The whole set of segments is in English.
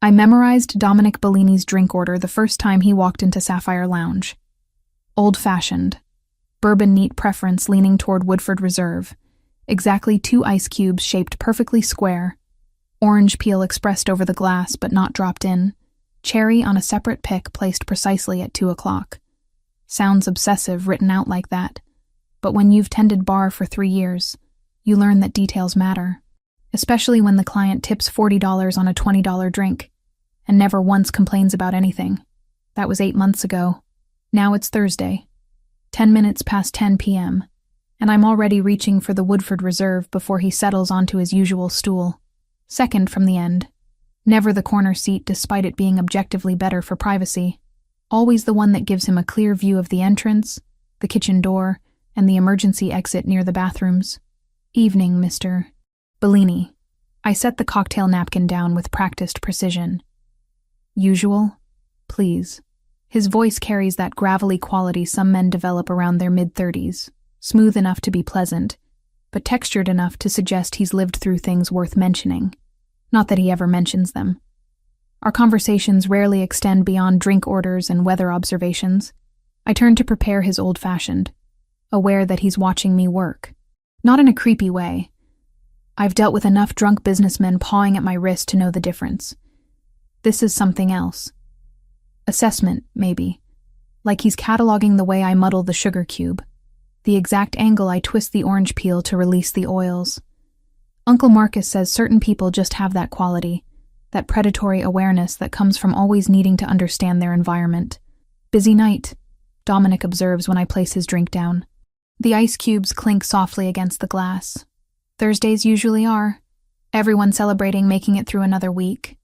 I memorized Dominic Bellini's drink order the first time he walked into Sapphire Lounge. Old-fashioned. Bourbon neat preference leaning toward Woodford Reserve. Exactly 2 ice cubes shaped perfectly square. Orange peel expressed over the glass but not dropped in. Cherry on a separate pick placed precisely at 2 o'clock. Sounds obsessive written out like that. But when you've tended bar for 3 years, you learn that details matter. Especially when the client tips $40 on a $20 drink and never once complains about anything. That was 8 months ago. Now it's Thursday, 10 minutes past 10 p.m., and I'm already reaching for the Woodford Reserve before he settles onto his usual stool. Second from the end. Never the corner seat despite it being objectively better for privacy. Always the one that gives him a clear view of the entrance, the kitchen door, and the emergency exit near the bathrooms. Evening, Mr. Bellini. I set the cocktail napkin down with practiced precision. Usual? Please. His voice carries that gravelly quality some men develop around their mid-30s, smooth enough to be pleasant, but textured enough to suggest he's lived through things worth mentioning. Not that he ever mentions them. Our conversations rarely extend beyond drink orders and weather observations. I turn to prepare his old-fashioned, aware that he's watching me work. Not in a creepy way. I've dealt with enough drunk businessmen pawing at my wrist to know the difference. This is something else. Assessment, maybe. Like he's cataloging the way I muddle the sugar cube, the exact angle I twist the orange peel to release the oils. Uncle Marcus says certain people just have that quality, that predatory awareness that comes from always needing to understand their environment. Busy night, Dominic observes when I place his drink down. The ice cubes clink softly against the glass. Thursdays usually are. Everyone celebrating making it through another week.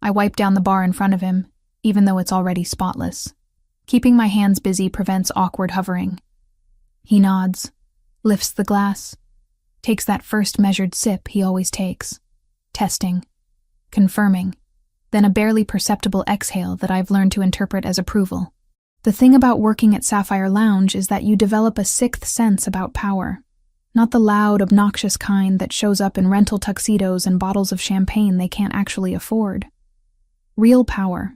I wipe down the bar in front of him, even though it's already spotless. Keeping my hands busy prevents awkward hovering. He nods, lifts the glass, takes that first measured sip he always takes. Testing. Confirming. Then a barely perceptible exhale that I've learned to interpret as approval. The thing about working at Sapphire Lounge is that you develop a sixth sense about power. Not the loud, obnoxious kind that shows up in rental tuxedos and bottles of champagne they can't actually afford. Real power.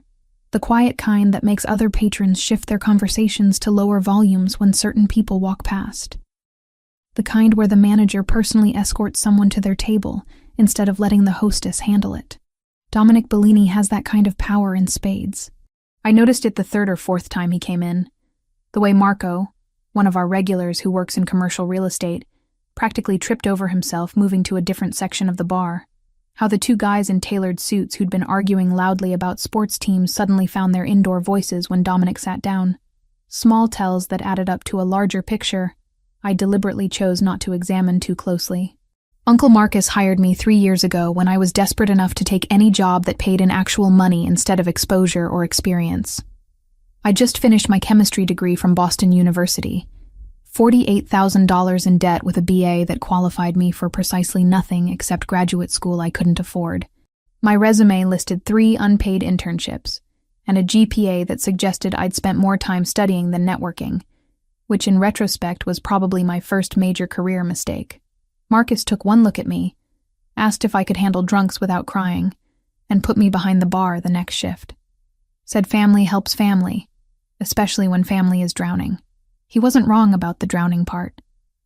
The quiet kind that makes other patrons shift their conversations to lower volumes when certain people walk past. The kind where the manager personally escorts someone to their table instead of letting the hostess handle it. Dominic Bellini has that kind of power in spades. I noticed it the 3rd or 4th time he came in. The way Marco, one of our regulars who works in commercial real estate, practically tripped over himself moving to a different section of the bar. How the 2 guys in tailored suits who'd been arguing loudly about sports teams suddenly found their indoor voices when Dominic sat down. Small tells that added up to a larger picture I deliberately chose not to examine too closely. Uncle Marcus hired me 3 years ago when I was desperate enough to take any job that paid in actual money instead of exposure or experience. I just finished my chemistry degree from Boston University. $48,000 in debt with a BA that qualified me for precisely nothing except graduate school I couldn't afford. My resume listed 3 unpaid internships, and a GPA that suggested I'd spent more time studying than networking, which in retrospect was probably my first major career mistake. Marcus took one look at me, asked if I could handle drunks without crying, and put me behind the bar the next shift. Said family helps family, especially when family is drowning. He wasn't wrong about the drowning part.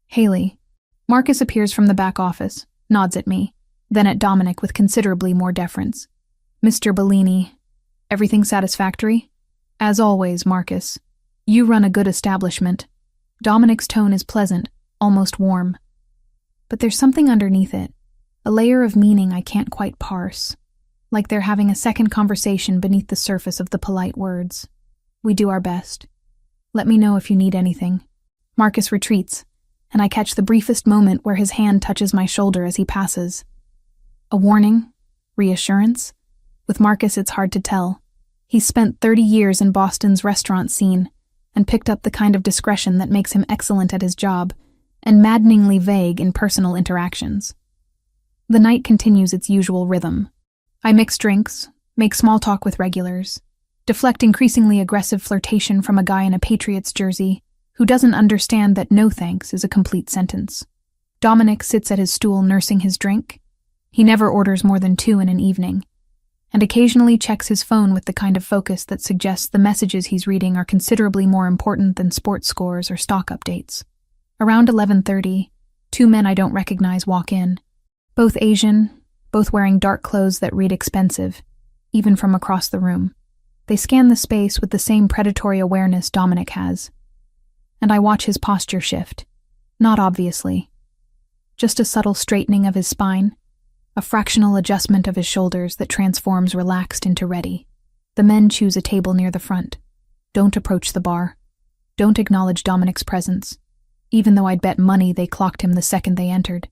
Haley. Marcus appears from the back office, nods at me, then at Dominic with considerably more deference. Mr. Bellini, everything satisfactory? As always, Marcus. You run a good establishment. Dominic's tone is pleasant, almost warm. But there's something underneath it, a layer of meaning I can't quite parse, like they're having a second conversation beneath the surface of the polite words. We do our best. Let me know if you need anything. Marcus retreats, and I catch the briefest moment where his hand touches my shoulder as he passes. A warning? Reassurance? With Marcus, it's hard to tell. He's spent 30 years in Boston's restaurant scene and picked up the kind of discretion that makes him excellent at his job and maddeningly vague in personal interactions. The night continues its usual rhythm. I mix drinks, make small talk with regulars, deflect increasingly aggressive flirtation from a guy in a Patriots jersey who doesn't understand that no thanks is a complete sentence. Dominic sits at his stool nursing his drink. He never orders more than 2 in an evening, and occasionally checks his phone with the kind of focus that suggests the messages he's reading are considerably more important than sports scores or stock updates. Around 11:30, two men I don't recognize walk in. Both Asian, both wearing dark clothes that read expensive, even from across the room. They scan the space with the same predatory awareness Dominic has. And I watch his posture shift. Not obviously. Just a subtle straightening of his spine, a fractional adjustment of his shoulders that transforms relaxed into ready. The men choose a table near the front. Don't approach the bar. Don't acknowledge Dominic's presence, even though I'd bet money they clocked him the second they entered.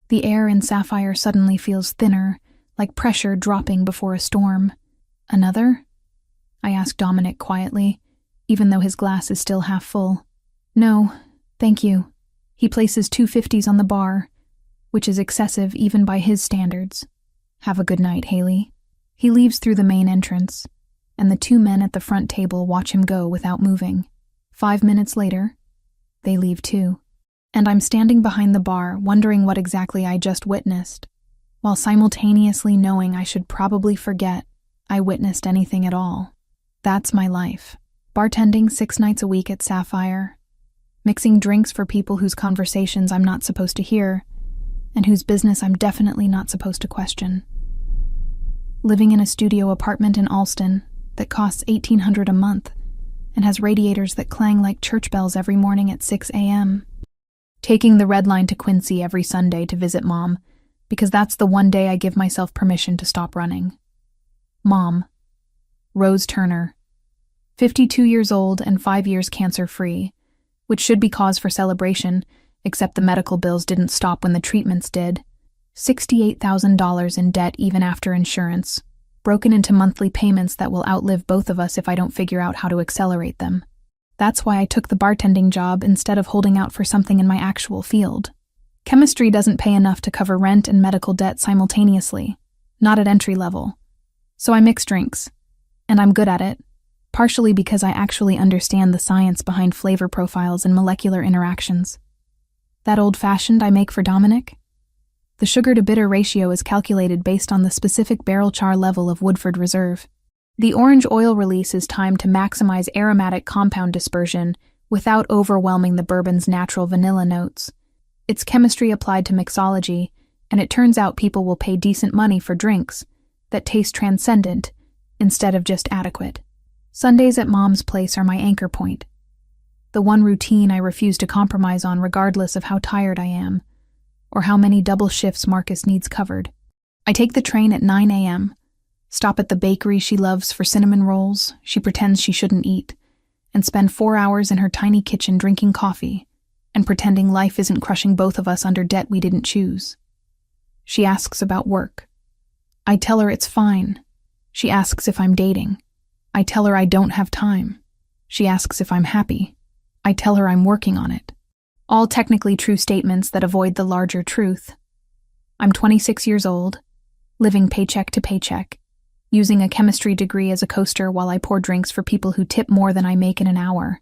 The air in Sapphire suddenly feels thinner, like pressure dropping before a storm. Another? I ask Dominic quietly, even though his glass is still half full. No, thank you. He places 250s on the bar, which is excessive even by his standards. Have a good night, Haley. He leaves through the main entrance, and the two men at the front table watch him go without moving. 5 minutes later, they leave too. And I'm standing behind the bar, wondering what exactly I just witnessed, while simultaneously knowing I should probably forget I witnessed anything at all. That's my life. Bartending 6 nights a week at Sapphire, mixing drinks for people whose conversations I'm not supposed to hear, and whose business I'm definitely not supposed to question. Living in a studio apartment in Alston that costs $1,800 a month and has radiators that clang like church bells every morning at 6 a.m. Taking the red line to Quincy every Sunday to visit Mom, because that's the one day I give myself permission to stop running. Mom. Rose Turner. 52 years old and 5 years cancer-free, which should be cause for celebration, except the medical bills didn't stop when the treatments did. $68,000 in debt even after insurance, broken into monthly payments that will outlive both of us if I don't figure out how to accelerate them. That's why I took the bartending job instead of holding out for something in my actual field. Chemistry doesn't pay enough to cover rent and medical debt simultaneously, not at entry level. So I mix drinks, and I'm good at it, partially because I actually understand the science behind flavor profiles and molecular interactions. That old-fashioned I make for Dominic? The sugar-to-bitter ratio is calculated based on the specific barrel char level of Woodford Reserve. The orange oil release is timed to maximize aromatic compound dispersion without overwhelming the bourbon's natural vanilla notes. It's chemistry applied to mixology, and it turns out people will pay decent money for drinks that taste transcendent instead of just adequate. Sundays at Mom's place are my anchor point. The one routine I refuse to compromise on regardless of how tired I am, or how many double shifts Marcus needs covered. I take the train at 9 a.m., stop at the bakery she loves for cinnamon rolls she pretends she shouldn't eat, and spend 4 hours in her tiny kitchen drinking coffee and pretending life isn't crushing both of us under debt we didn't choose. She asks about work. I tell her it's fine. She asks if I'm dating. I tell her I don't have time. She asks if I'm happy. I tell her I'm working on it. All technically true statements that avoid the larger truth. I'm 26 years old, living paycheck to paycheck, using a chemistry degree as a coaster while I pour drinks for people who tip more than I make in an hour.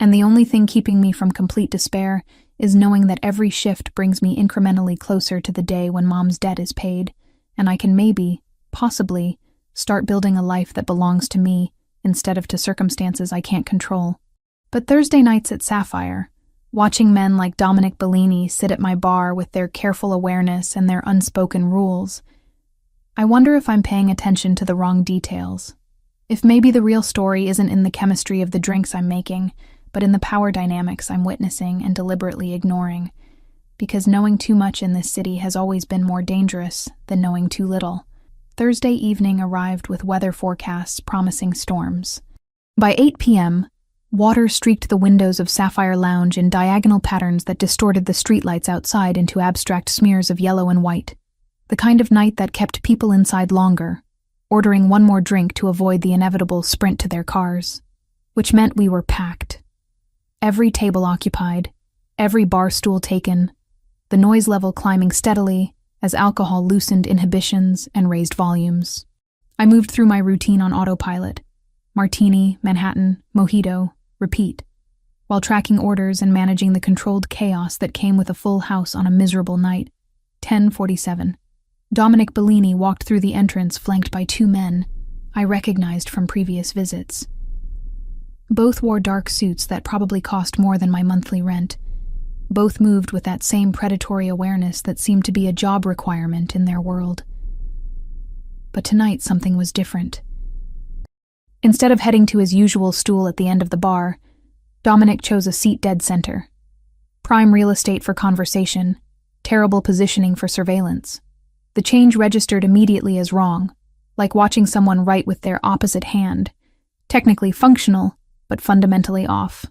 And the only thing keeping me from complete despair is knowing that every shift brings me incrementally closer to the day when Mom's debt is paid, and I can maybe, possibly, start building a life that belongs to me instead of to circumstances I can't control. But Thursday nights at Sapphire, watching men like Dominic Bellini sit at my bar with their careful awareness and their unspoken rules, I wonder if I'm paying attention to the wrong details. If maybe the real story isn't in the chemistry of the drinks I'm making, but in the power dynamics I'm witnessing and deliberately ignoring, because knowing too much in this city has always been more dangerous than knowing too little. Thursday evening arrived with weather forecasts promising storms. By 8 p.m., water streaked the windows of Sapphire Lounge in diagonal patterns that distorted the streetlights outside into abstract smears of yellow and white. The kind of night that kept people inside longer, ordering one more drink to avoid the inevitable sprint to their cars, which meant we were packed. Every table occupied, every bar stool taken, the noise level climbing steadily as alcohol loosened inhibitions and raised volumes. I moved through my routine on autopilot. Martini, Manhattan, mojito, repeat, while tracking orders and managing the controlled chaos that came with a full house on a miserable night. 10:47. Dominic Bellini walked through the entrance flanked by two men I recognized from previous visits. Both wore dark suits that probably cost more than my monthly rent. Both moved with that same predatory awareness that seemed to be a job requirement in their world. But tonight something was different. Instead of heading to his usual stool at the end of the bar, Dominic chose a seat dead center. Prime real estate for conversation, terrible positioning for surveillance. The change registered immediately as wrong, like watching someone write with their opposite hand, technically functional, but fundamentally off.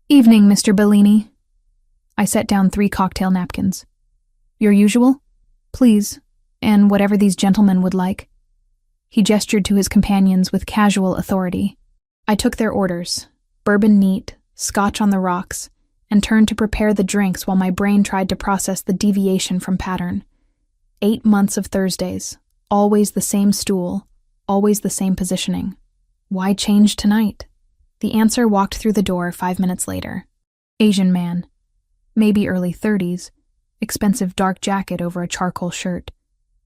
"Evening, Mr. Bellini." I set down 3 cocktail napkins. "Your usual? Please, and whatever these gentlemen would like." He gestured to his companions with casual authority. I took their orders, bourbon neat, scotch on the rocks, and turned to prepare the drinks while my brain tried to process the deviation from pattern. 8 months of Thursdays, always the same stool, always the same positioning. Why change tonight? The answer walked through the door 5 minutes later. Asian man, maybe early 30s, expensive dark jacket over a charcoal shirt,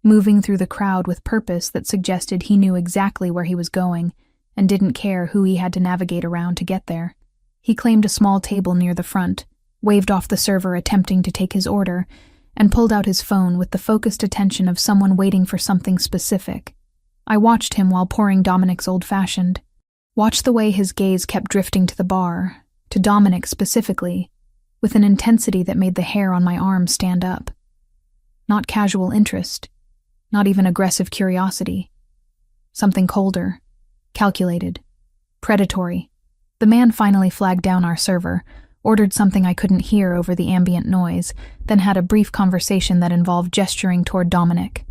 moving through the crowd with purpose that suggested he knew exactly where he was going and didn't care who he had to navigate around to get there. He claimed a small table near the front, waved off the server attempting to take his order, and pulled out his phone with the focused attention of someone waiting for something specific. I watched him while pouring Dominic's old-fashioned. Watched the way his gaze kept drifting to the bar, to Dominic specifically, with an intensity that made the hair on my arm stand up. Not casual interest, not even aggressive curiosity. Something colder, calculated, predatory. The man finally flagged down our server, ordered something I couldn't hear over the ambient noise, then had a brief conversation that involved gesturing toward Dominic.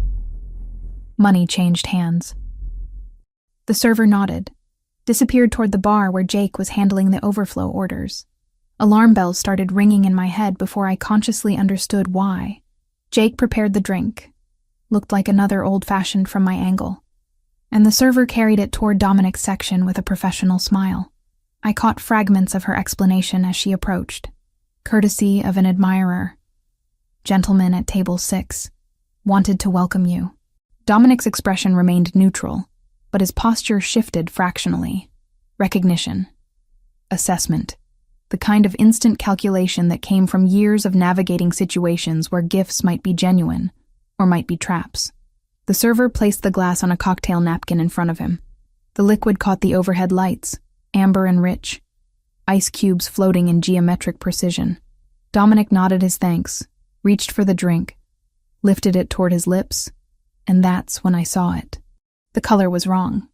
Money changed hands. The server nodded, disappeared toward the bar where Jake was handling the overflow orders. Alarm bells started ringing in my head before I consciously understood why. Jake prepared the drink. Looked like another old-fashioned from my angle. And the server carried it toward Dominic's section with a professional smile. I caught fragments of her explanation as she approached. Courtesy of an admirer. Gentleman at table 6. Wanted to welcome you. Dominic's expression remained neutral, but his posture shifted fractionally. Recognition. Assessment. The kind of instant calculation that came from years of navigating situations where gifts might be genuine, or might be traps. The server placed the glass on a cocktail napkin in front of him. The liquid caught the overhead lights, amber and rich, ice cubes floating in geometric precision. Dominic nodded his thanks, reached for the drink, lifted it toward his lips, and that's when I saw it. The color was wrong.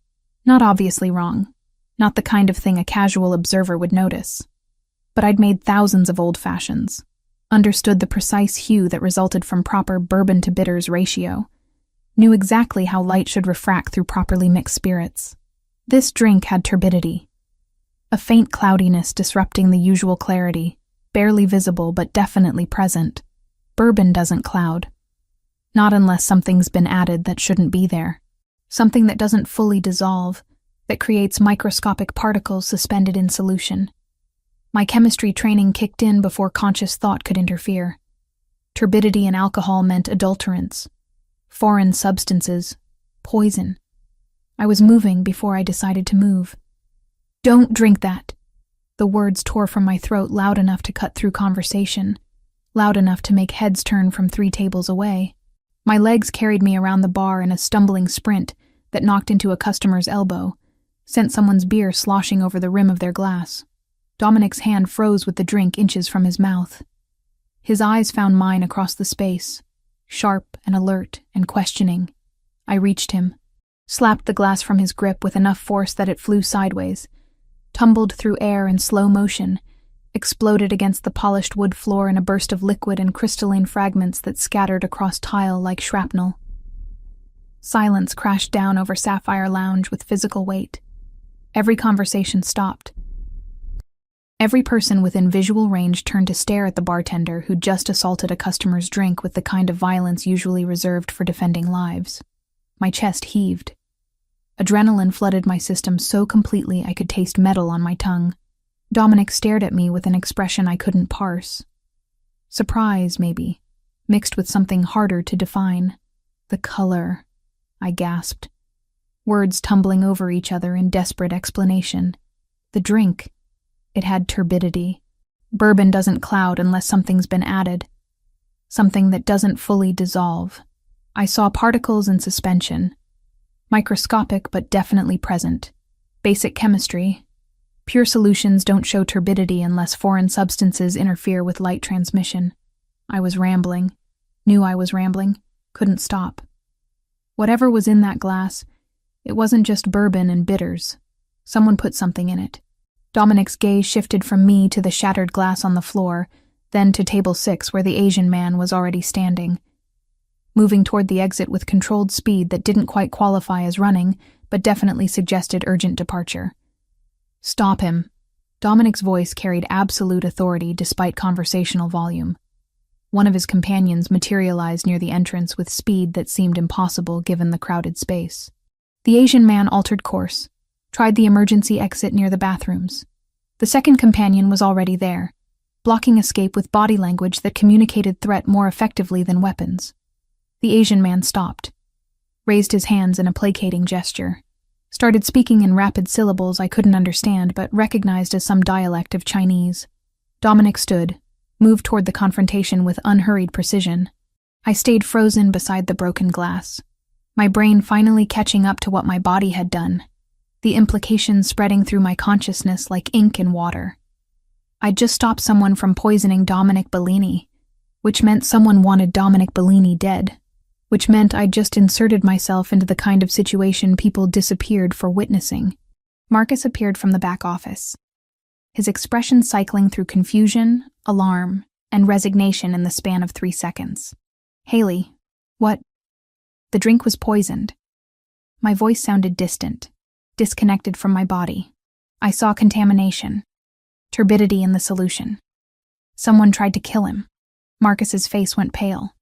Not obviously wrong. Not the kind of thing a casual observer would notice. But I'd made thousands of old fashions, understood the precise hue that resulted from proper bourbon to bitters ratio, knew exactly how light should refract through properly mixed spirits. This drink had turbidity, a faint cloudiness disrupting the usual clarity, barely visible but definitely present. Bourbon doesn't cloud. Not unless something's been added that shouldn't be there. Something that doesn't fully dissolve, that creates microscopic particles suspended in solution. My chemistry training kicked in before conscious thought could interfere. Turbidity in alcohol meant adulterants, foreign substances, poison. I was moving before I decided to move. "Don't drink that." The words tore from my throat loud enough to cut through conversation, loud enough to make heads turn from 3 tables away. My legs carried me around the bar in a stumbling sprint that knocked into a customer's elbow, sent someone's beer sloshing over the rim of their glass. Dominic's hand froze with the drink inches from his mouth. His eyes found mine across the space, sharp and alert and questioning. I reached him, slapped the glass from his grip with enough force that it flew sideways, tumbled through air in slow motion, exploded against the polished wood floor in a burst of liquid and crystalline fragments that scattered across tile like shrapnel. Silence crashed down over Sapphire Lounge with physical weight. Every conversation stopped. Every person within visual range turned to stare at the bartender who'd just assaulted a customer's drink with the kind of violence usually reserved for defending lives. My chest heaved. Adrenaline flooded my system so completely I could taste metal on my tongue. Dominic stared at me with an expression I couldn't parse. Surprise, maybe, mixed with something harder to define. The color, I gasped, words tumbling over each other in desperate explanation. The drink. It had turbidity. Bourbon doesn't cloud unless something's been added. Something that doesn't fully dissolve. I saw particles in suspension. Microscopic but definitely present. Basic chemistry. Pure solutions don't show turbidity unless foreign substances interfere with light transmission. I was rambling. Knew I was rambling. Couldn't stop. Whatever was in that glass, it wasn't just bourbon and bitters. Someone put something in it. Dominic's gaze shifted from me to the shattered glass on the floor, then to table 6 where the Asian man was already standing. Moving toward the exit with controlled speed that didn't quite qualify as running, but definitely suggested urgent departure. Stop him. Dominic's voice carried absolute authority despite conversational volume. One of his companions materialized near the entrance with speed that seemed impossible given the crowded space. The Asian man altered course, tried the emergency exit near the bathrooms. The second companion was already there, blocking escape with body language that communicated threat more effectively than weapons. The Asian man stopped, raised his hands in a placating gesture, started speaking in rapid syllables I couldn't understand but recognized as some dialect of Chinese. Dominic stood, moved toward the confrontation with unhurried precision. I stayed frozen beside the broken glass, my brain finally catching up to what my body had done, the implications spreading through my consciousness like ink in water. I'd just stopped someone from poisoning Dominic Bellini, which meant someone wanted Dominic Bellini dead, which meant I'd just inserted myself into the kind of situation people disappeared for witnessing. Marcus appeared from the back office, his expression cycling through confusion, alarm, and resignation in the span of 3 seconds. Haley, what? The drink was poisoned. My voice sounded distant, disconnected from my body. I saw contamination, turbidity in the solution. Someone tried to kill him. Marcus's face went pale.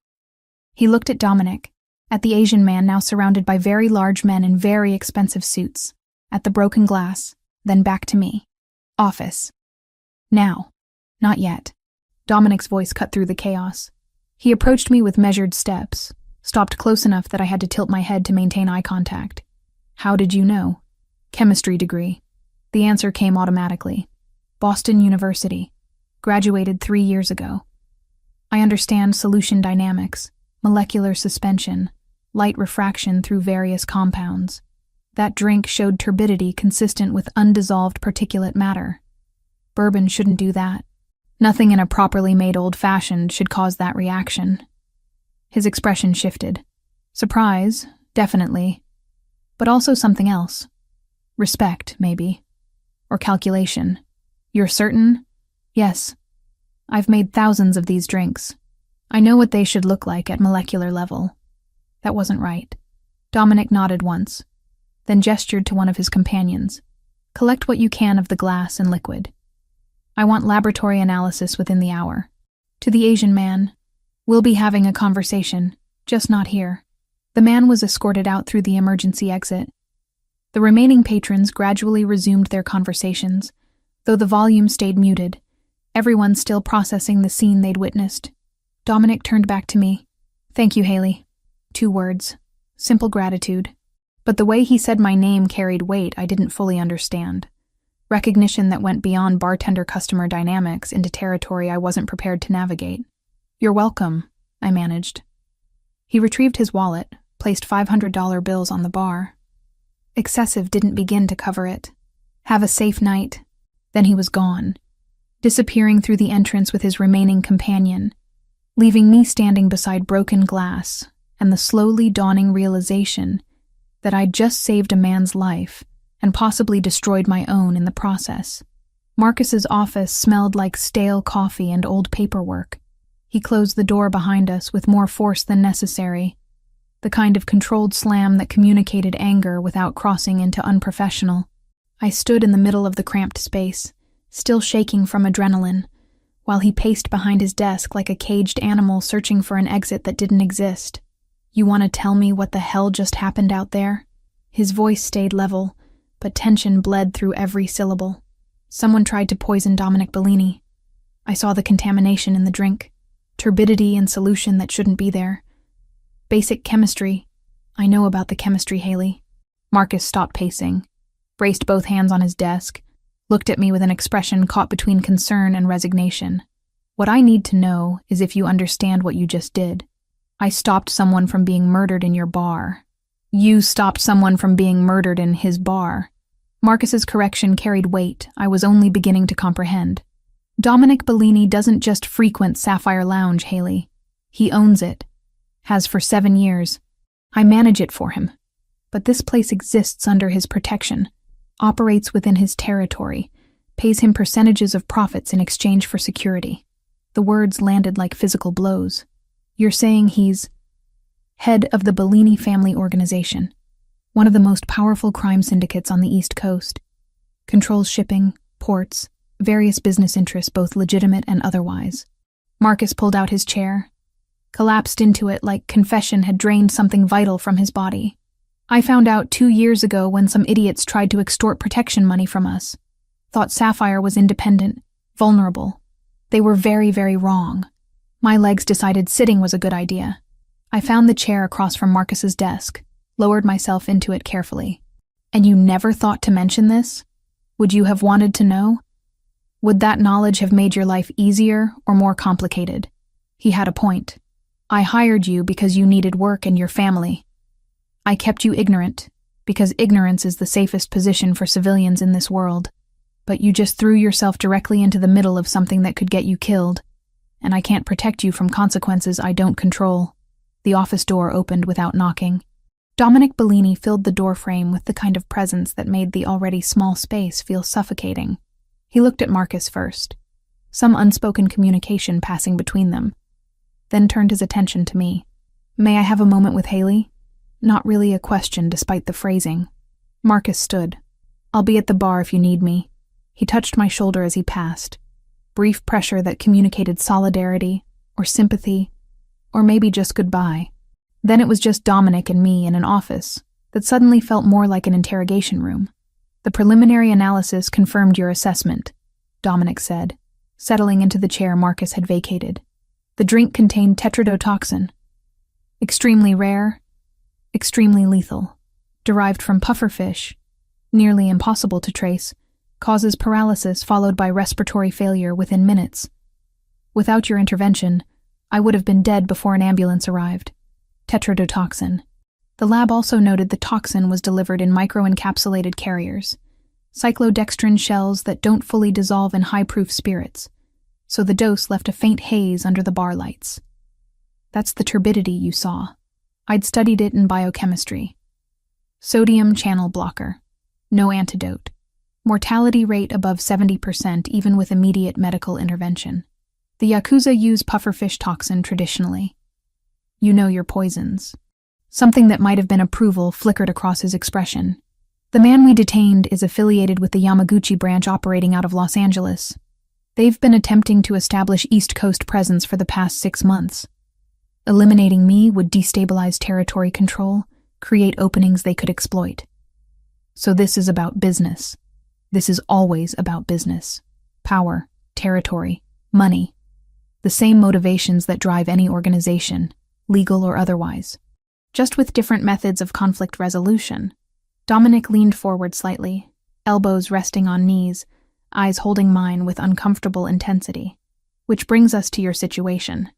He looked at Dominic, at the Asian man now surrounded by very large men in very expensive suits, at the broken glass, then back to me. Office. Now. Not yet. Dominic's voice cut through the chaos. He approached me with measured steps, stopped close enough that I had to tilt my head to maintain eye contact. How did you know? Chemistry degree. The answer came automatically. Boston University. Graduated 3 years ago. I understand solution dynamics, molecular suspension, light refraction through various compounds. That drink showed turbidity consistent with undissolved particulate matter. Bourbon shouldn't do that. Nothing in a properly made old-fashioned should cause that reaction. His expression shifted. Surprise, definitely. But also something else. Respect, maybe. Or calculation. You're certain? Yes. I've made thousands of these drinks. I know what they should look like at molecular level. That wasn't right. Dominic nodded once, then gestured to one of his companions. Collect what you can of the glass and liquid. I want laboratory analysis within the hour. To the Asian man, we'll be having a conversation, just not here. The man was escorted out through the emergency exit. The remaining patrons gradually resumed their conversations, though the volume stayed muted, everyone still processing the scene they'd witnessed. Dominic turned back to me. Thank you, Haley. 2 words. Simple gratitude. But the way he said my name carried weight I didn't fully understand. Recognition that went beyond bartender-customer dynamics into territory I wasn't prepared to navigate. You're welcome, I managed. He retrieved his wallet, placed $500 bills on the bar. Excessive didn't begin to cover it. Have a safe night. Then he was gone, disappearing through the entrance with his remaining companion, leaving me standing beside broken glass and the slowly dawning realization that I'd just saved a man's life and possibly destroyed my own in the process. Marcus's office smelled like stale coffee and old paperwork. He closed the door behind us with more force than necessary, the kind of controlled slam that communicated anger without crossing into unprofessional. I stood in the middle of the cramped space, still shaking from adrenaline, while he paced behind his desk like a caged animal searching for an exit that didn't exist. You want to tell me what the hell just happened out there? His voice stayed level, but tension bled through every syllable. Someone tried to poison Dominic Bellini. I saw the contamination in the drink, turbidity in solution that shouldn't be there. Basic chemistry. I know about the chemistry, Haley. Marcus stopped pacing, braced both hands on his desk, looked at me with an expression caught between concern and resignation. What I need to know is if you understand what you just did. I stopped someone from being murdered in your bar. You stopped someone from being murdered in his bar. Marcus's correction carried weight I was only beginning to comprehend. Dominic Bellini doesn't just frequent Sapphire Lounge, Haley. He owns it. Has for 7 years. I manage it for him. But this place exists under his protection, operates within his territory, pays him percentages of profits in exchange for security. The words landed like physical blows. You're saying he's head of the Bellini family organization, one of the most powerful crime syndicates on the East Coast. Controls shipping, ports, various business interests, both legitimate and otherwise. Marcus pulled out his chair, collapsed into it like confession had drained something vital from his body. I found out 2 years ago when some idiots tried to extort protection money from us. Thought Sapphire was independent, vulnerable. They were very, very wrong. My legs decided sitting was a good idea. I found the chair across from Marcus's desk, lowered myself into it carefully. And you never thought to mention this? Would you have wanted to know? Would that knowledge have made your life easier or more complicated? He had a point. I hired you because you needed work and your family. I kept you ignorant, because ignorance is the safest position for civilians in this world. But you just threw yourself directly into the middle of something that could get you killed, and I can't protect you from consequences I don't control. The office door opened without knocking. Dominic Bellini filled the doorframe with the kind of presence that made the already small space feel suffocating. He looked at Marcus first, some unspoken communication passing between them, then turned his attention to me. May I have a moment with Haley? Not really a question despite the phrasing. Marcus stood. I'll be at the bar if you need me. He touched my shoulder as he passed. Brief pressure that communicated solidarity, or sympathy, or maybe just goodbye. Then it was just Dominic and me in an office that suddenly felt more like an interrogation room. The preliminary analysis confirmed your assessment, Dominic said, settling into the chair Marcus had vacated. The drink contained tetrodotoxin. Extremely rare, extremely lethal. Derived from pufferfish, nearly impossible to trace, causes paralysis followed by respiratory failure within minutes. Without your intervention, I would have been dead before an ambulance arrived. Tetrodotoxin. The lab also noted the toxin was delivered in microencapsulated carriers, cyclodextrin shells that don't fully dissolve in high-proof spirits, so the dose left a faint haze under the bar lights. That's the turbidity you saw. I'd studied it in biochemistry. Sodium channel blocker. No antidote. Mortality rate above 70% even with immediate medical intervention. The Yakuza use pufferfish toxin traditionally. You know your poisons. Something that might have been approval flickered across his expression. The man we detained is affiliated with the Yamaguchi branch operating out of Los Angeles. They've been attempting to establish East Coast presence for the past 6 months. Eliminating me would destabilize territory control, create openings they could exploit. So this is about business. This is always about business. Power, territory, money. The same motivations that drive any organization, legal or otherwise. Just with different methods of conflict resolution. Dominic leaned forward slightly, elbows resting on knees, eyes holding mine with uncomfortable intensity. Which brings us to your situation.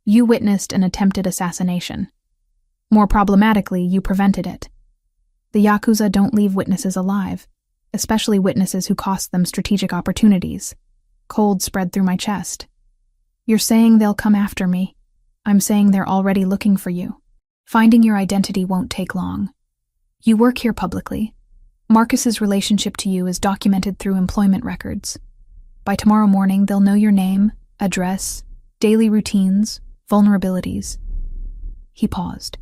You witnessed an attempted assassination. More problematically, you prevented it. The Yakuza don't leave witnesses alive, especially witnesses who cost them strategic opportunities. Cold spread through my chest. You're saying they'll come after me. I'm saying they're already looking for you. Finding your identity won't take long. You work here publicly. Marcus's relationship to you is documented through employment records. By tomorrow morning, they'll know your name, address, daily routines, vulnerabilities. He paused.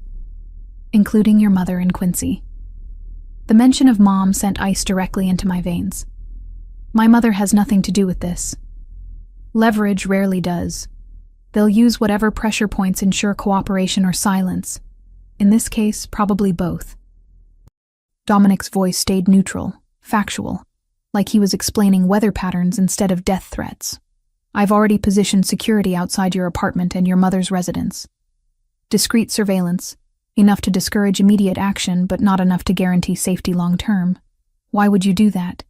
Including your mother and Quincy. The mention of Mom sent ice directly into my veins. My mother has nothing to do with this. Leverage rarely does. They'll use whatever pressure points ensure cooperation or silence. In this case, probably both. Dominic's voice stayed neutral, factual, like he was explaining weather patterns instead of death threats. I've already positioned security outside your apartment and your mother's residence. Discreet surveillance, enough to discourage immediate action but not enough to guarantee safety long term. Why would you do that?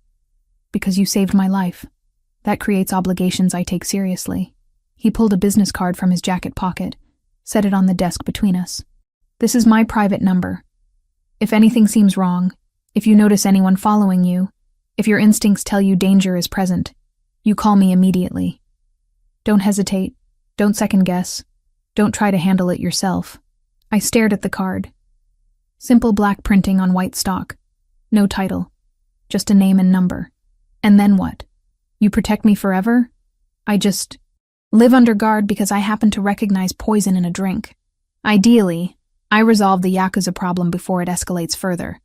Because you saved my life. That creates obligations I take seriously. He pulled a business card from his jacket pocket, set it on the desk between us. This is my private number. If anything seems wrong, if you notice anyone following you, if your instincts tell you danger is present, you call me immediately. Don't hesitate. Don't second guess. Don't try to handle it yourself. I stared at the card. Simple black printing on white stock. No title. Just a name and number. And then what? You protect me forever? I just live under guard because I happen to recognize poison in a drink. Ideally, I resolve the Yakuza problem before it escalates further.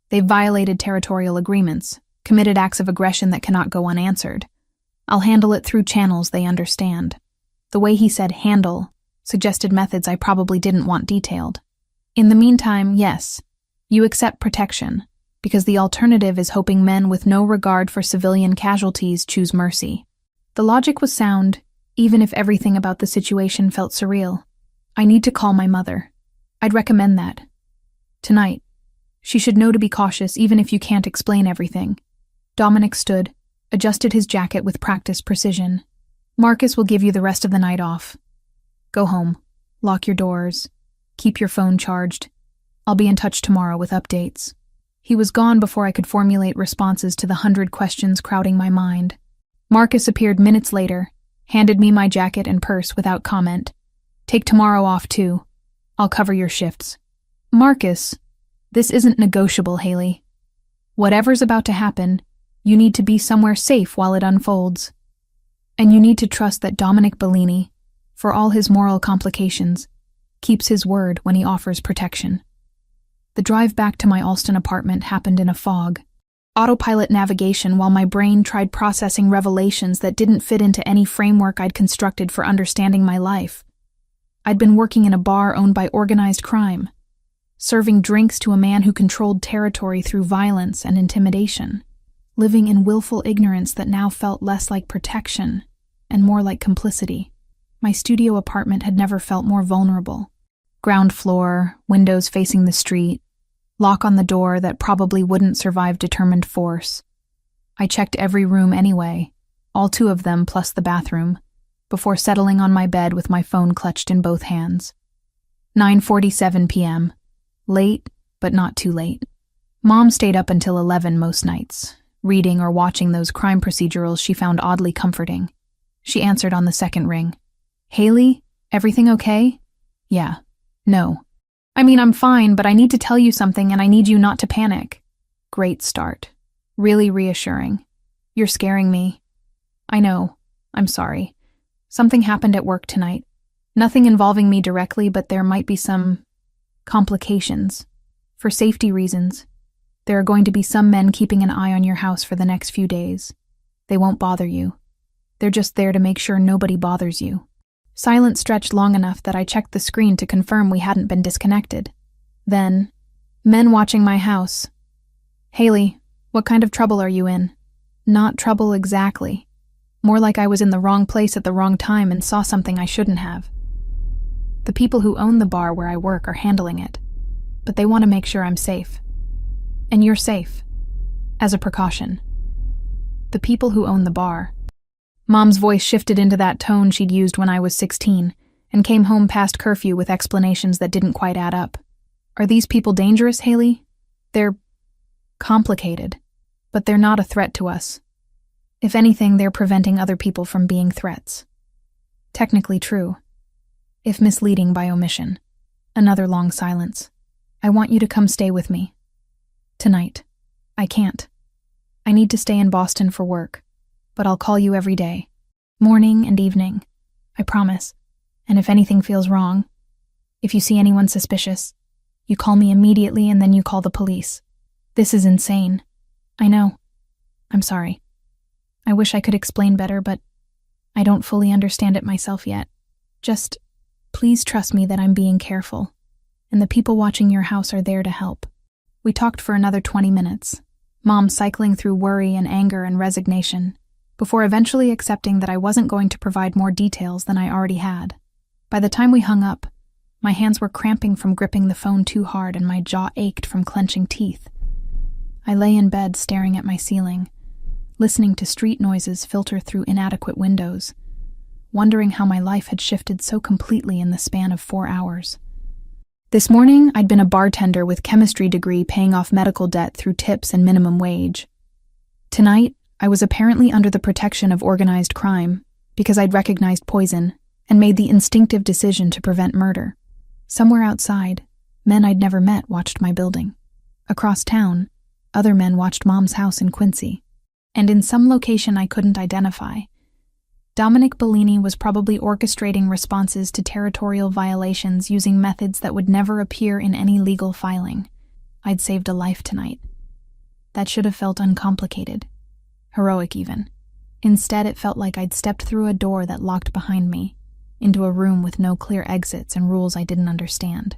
They've violated territorial agreements, committed acts of aggression that cannot go unanswered. I'll handle it through channels they understand. The way he said handle suggested methods I probably didn't want detailed. In the meantime, yes, you accept protection, because the alternative is hoping men with no regard for civilian casualties choose mercy. The logic was sound, even if everything about the situation felt surreal. I need to call my mother. I'd recommend that. Tonight. She should know to be cautious even if you can't explain everything. Dominic stood, adjusted his jacket with practiced precision. Marcus will give you the rest of the night off. Go home. Lock your doors. Keep your phone charged. I'll be in touch tomorrow with updates. He was gone before I could formulate responses to the 100 questions crowding my mind. Marcus appeared minutes later, handed me my jacket and purse without comment. Take tomorrow off, too. I'll cover your shifts. Marcus, this isn't negotiable, Haley. Whatever's about to happen, you need to be somewhere safe while it unfolds. And you need to trust that Dominic Bellini, for all his moral complications, keeps his word when he offers protection. The drive back to my Alston apartment happened in a fog. Autopilot navigation while my brain tried processing revelations that didn't fit into any framework I'd constructed for understanding my life. I'd been working in a bar owned by organized crime, serving drinks to a man who controlled territory through violence and intimidation, living in willful ignorance that now felt less like protection and more like complicity. My studio apartment had never felt more vulnerable. Ground floor, windows facing the street, lock on the door that probably wouldn't survive determined force. I checked every room anyway, all 2 of them plus the bathroom, before settling on my bed with my phone clutched in both hands. 9:47 p.m. Late, but not too late. Mom stayed up until 11 most nights, reading or watching those crime procedurals she found oddly comforting. She answered on the second ring. Haley, everything okay? Yeah. No. I mean, I'm fine, but I need to tell you something and I need you not to panic. Great start. Really reassuring. You're scaring me. I know. I'm sorry. Something happened at work tonight. Nothing involving me directly, but there might be some complications. For safety reasons, there are going to be some men keeping an eye on your house for the next few days. They won't bother you. They're just there to make sure nobody bothers you. Silence stretched long enough that I checked the screen to confirm we hadn't been disconnected. Then, men watching my house. Haley, what kind of trouble are you in? Not trouble exactly. More like I was in the wrong place at the wrong time and saw something I shouldn't have. The people who own the bar where I work are handling it, but they want to make sure I'm safe. And you're safe. As a precaution. The people who own the bar. Mom's voice shifted into that tone she'd used when I was 16, and came home past curfew with explanations that didn't quite add up. Are these people dangerous, Haley? They're complicated, but they're not a threat to us. If anything, they're preventing other people from being threats. Technically true, if misleading by omission. Another long silence. I want you to come stay with me. Tonight. I can't. I need to stay in Boston for work. But I'll call you every day, morning and evening, I promise. And if anything feels wrong, if you see anyone suspicious, you call me immediately and then you call the police. This is insane. I know. I'm sorry. I wish I could explain better, but I don't fully understand it myself yet. Just, please trust me that I'm being careful, and the people watching your house are there to help. We talked for another 20 minutes, Mom cycling through worry and anger and resignation, before eventually accepting that I wasn't going to provide more details than I already had. By the time we hung up, My hands were cramping from gripping the phone too hard and my jaw ached from clenching teeth. I lay in bed staring at my ceiling, listening to street noises filter through inadequate windows, wondering how my life had shifted so completely in the span of 4 hours. This morning, I'd been a bartender with chemistry degree paying off medical debt through tips and minimum wage. Tonight, I was apparently under the protection of organized crime because I'd recognized poison and made the instinctive decision to prevent murder. Somewhere outside, men I'd never met watched my building. Across town, other men watched Mom's house in Quincy. And in some location I couldn't identify, Dominic Bellini was probably orchestrating responses to territorial violations using methods that would never appear in any legal filing. I'd saved a life tonight. That should have felt uncomplicated. Heroic, even. Instead, it felt like I'd stepped through a door that locked behind me, into a room with no clear exits and rules I didn't understand.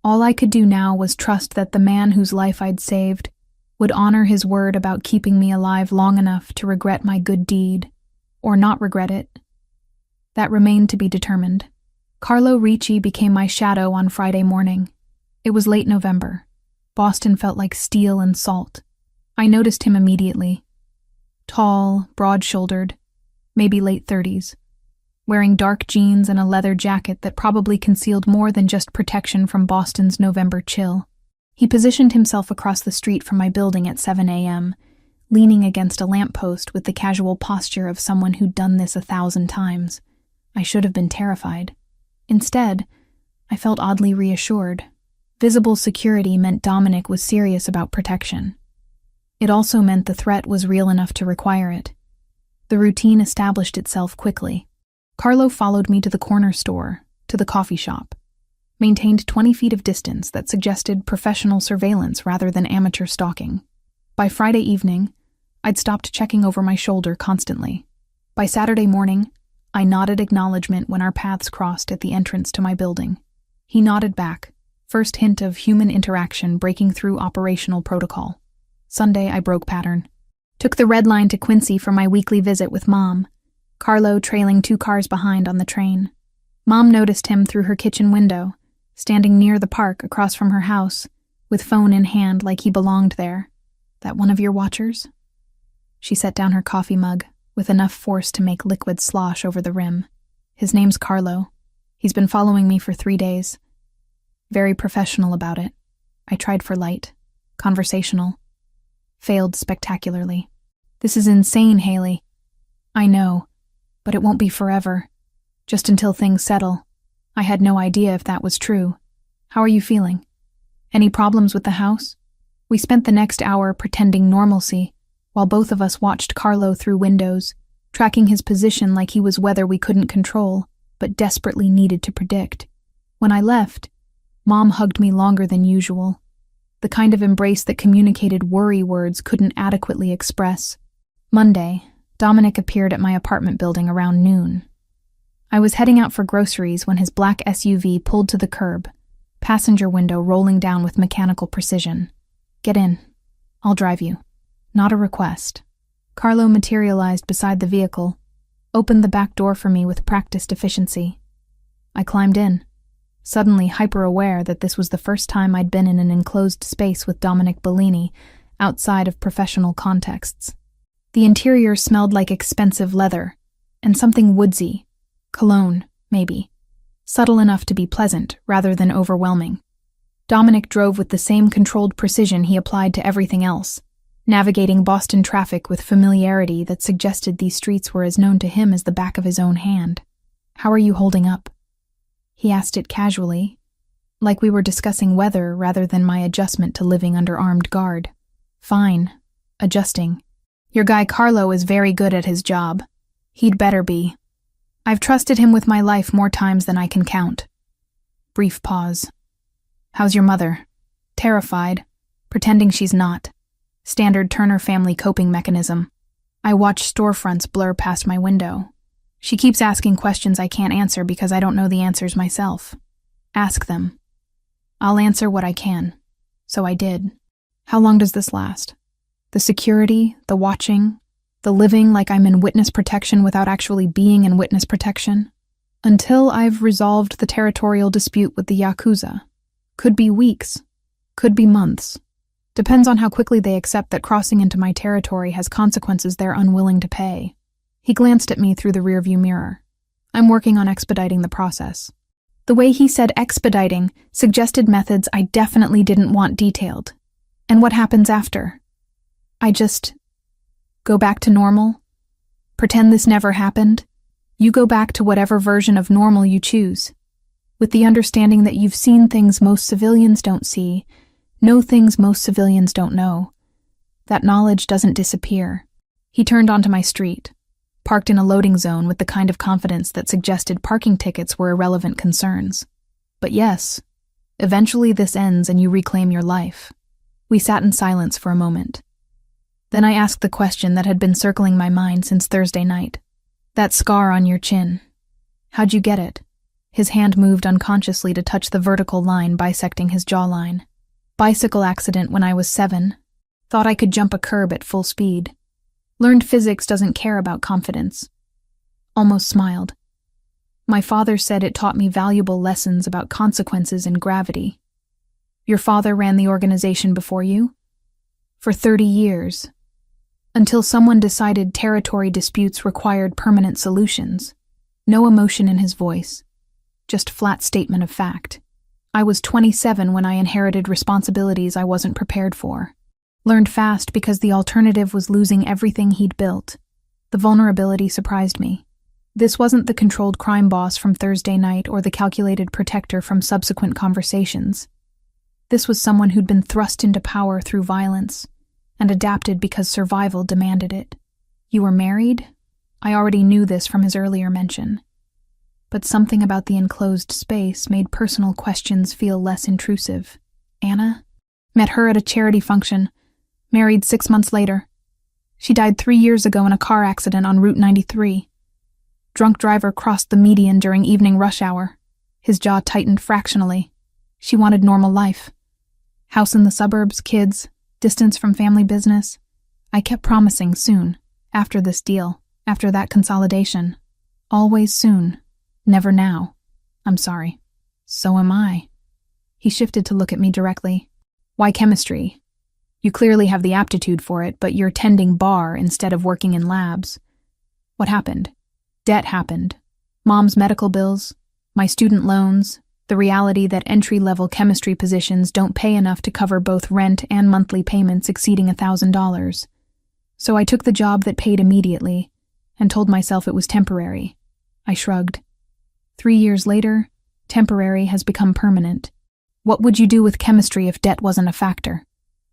All I could do now was trust that the man whose life I'd saved would honor his word about keeping me alive long enough to regret my good deed, or not regret it. That remained to be determined. Carlo Ricci became my shadow on Friday morning. It was late November. Boston felt like steel and salt. I noticed him immediately. Tall, broad-shouldered, maybe late 30s, wearing dark jeans and a leather jacket that probably concealed more than just protection from Boston's November chill. He positioned himself across the street from my building at 7 a.m., leaning against a lamppost with the casual posture of someone who'd done this 1,000 times. I should have been terrified. Instead, I felt oddly reassured. Visible security meant Dominic was serious about protection. It also meant the threat was real enough to require it. The routine established itself quickly. Carlo followed me to the corner store, to the coffee shop, maintained 20 feet of distance that suggested professional surveillance rather than amateur stalking. By Friday evening, I'd stopped checking over my shoulder constantly. By Saturday morning, I nodded acknowledgement when our paths crossed at the entrance to my building. He nodded back, first hint of human interaction breaking through operational protocol. Sunday, I broke pattern. Took the red line to Quincy for my weekly visit with Mom, Carlo trailing 2 cars behind on the train. Mom noticed him through her kitchen window, standing near the park across from her house, with phone in hand like he belonged there. That one of your watchers? She set down her coffee mug, with enough force to make liquid slosh over the rim. His name's Carlo. He's been following me for 3 days. Very professional about it. I tried for light, conversational. Failed spectacularly. This is insane, Haley. I know, but it won't be forever. Just until things settle. I had no idea if that was true. How are you feeling? Any problems with the house? We spent the next hour pretending normalcy, while both of us watched Carlo through windows, tracking his position like he was weather we couldn't control, but desperately needed to predict. When I left, Mom hugged me longer than usual, the kind of embrace that communicated worry words couldn't adequately express. Monday, Dominic appeared at my apartment building around noon. I was heading out for groceries when his black SUV pulled to the curb, passenger window rolling down with mechanical precision. Get in. I'll drive you. Not a request. Carlo materialized beside the vehicle, opened the back door for me with practiced efficiency. I climbed in, suddenly hyper-aware that this was the first time I'd been in an enclosed space with Dominic Bellini, outside of professional contexts. The interior smelled like expensive leather, and something woodsy. Cologne, maybe. Subtle enough to be pleasant, rather than overwhelming. Dominic drove with the same controlled precision he applied to everything else, navigating Boston traffic with familiarity that suggested these streets were as known to him as the back of his own hand. How are you holding up? He asked it casually, like we were discussing weather rather than my adjustment to living under armed guard. Fine. Adjusting. Your guy Carlo is very good at his job. He'd better be. I've trusted him with my life more times than I can count. Brief pause. How's your mother? Terrified, pretending she's not. Standard Turner family coping mechanism. I watch storefronts blur past my window. She keeps asking questions I can't answer because I don't know the answers myself. Ask them. I'll answer what I can. So I did. How long does this last? The security, the watching, the living like I'm in witness protection without actually being in witness protection? Until I've resolved the territorial dispute with the Yakuza. Could be weeks, could be months. Depends on how quickly they accept that crossing into my territory has consequences they're unwilling to pay. He glanced at me through the rearview mirror. I'm working on expediting the process. The way he said expediting suggested methods I definitely didn't want detailed. And what happens after? I just go back to normal? Pretend this never happened? You go back to whatever version of normal you choose, with the understanding that you've seen things most civilians don't see, know things most civilians don't know. That knowledge doesn't disappear. He turned onto my street, parked in a loading zone with the kind of confidence that suggested parking tickets were irrelevant concerns. But yes, eventually this ends and you reclaim your life. We sat in silence for a moment. Then I asked the question that had been circling my mind since Thursday night. That scar on your chin. How'd you get it? His hand moved unconsciously to touch the vertical line bisecting his jawline. Bicycle accident when I was 7. Thought I could jump a curb at full speed. Learned physics doesn't care about confidence. Almost smiled. My father said it taught me valuable lessons about consequences and gravity. Your father ran the organization before you? For 30 years. Until someone decided territory disputes required permanent solutions. No emotion in his voice. Just flat statement of fact. I was 27 when I inherited responsibilities I wasn't prepared for. Learned fast because the alternative was losing everything he'd built. The vulnerability surprised me. This wasn't the controlled crime boss from Thursday night or the calculated protector from subsequent conversations. This was someone who'd been thrust into power through violence and adapted because survival demanded it. You were married? I already knew this from his earlier mention. But something about the enclosed space made personal questions feel less intrusive. Anna? Met her at a charity function. Married 6 months later. She died 3 years ago in a car accident on Route 93. Drunk driver crossed the median during evening rush hour. His jaw tightened fractionally. She wanted normal life. House in the suburbs, kids, distance from family business. I kept promising soon, after this deal, after that consolidation. Always soon, never now. I'm sorry. So am I. He shifted to look at me directly. Why chemistry? You clearly have the aptitude for it, but you're tending bar instead of working in labs. What happened? Debt happened. Mom's medical bills, my student loans, the reality that entry-level chemistry positions don't pay enough to cover both rent and monthly payments exceeding $1,000. So I took the job that paid immediately and told myself it was temporary. I shrugged. 3 years later, temporary has become permanent. What would you do with chemistry if debt wasn't a factor?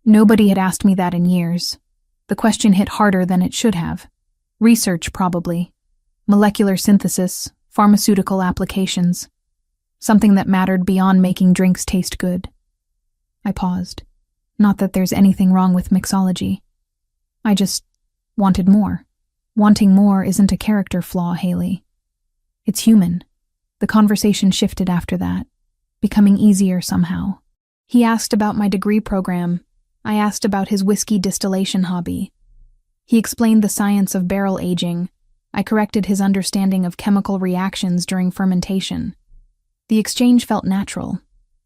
Nobody had asked me that in years. The question hit harder than it should have. Research, probably. Molecular synthesis, pharmaceutical applications. Something that mattered beyond making drinks taste good. I paused. Not that there's anything wrong with mixology. I just wanted more. Wanting more isn't a character flaw, Haley. It's human. The conversation shifted after that, becoming easier somehow. He asked about my degree program. I asked about his whiskey distillation hobby. He explained the science of barrel aging. I corrected his understanding of chemical reactions during fermentation. The exchange felt natural,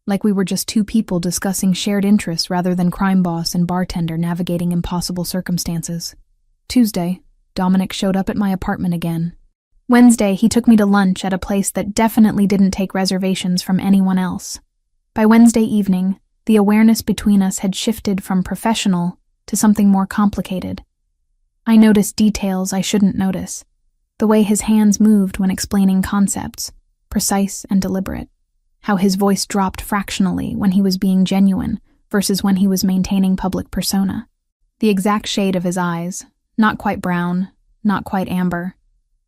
like we were just two people discussing shared interests rather than crime boss and bartender navigating impossible circumstances. Tuesday, Dominic showed up at my apartment again. Wednesday, he took me to lunch at a place that definitely didn't take reservations from anyone else. By Wednesday evening, the awareness between us had shifted from professional to something more complicated. I noticed details I shouldn't notice. The way his hands moved when explaining concepts, precise and deliberate. How his voice dropped fractionally when he was being genuine versus when he was maintaining public persona. The exact shade of his eyes, not quite brown, not quite amber.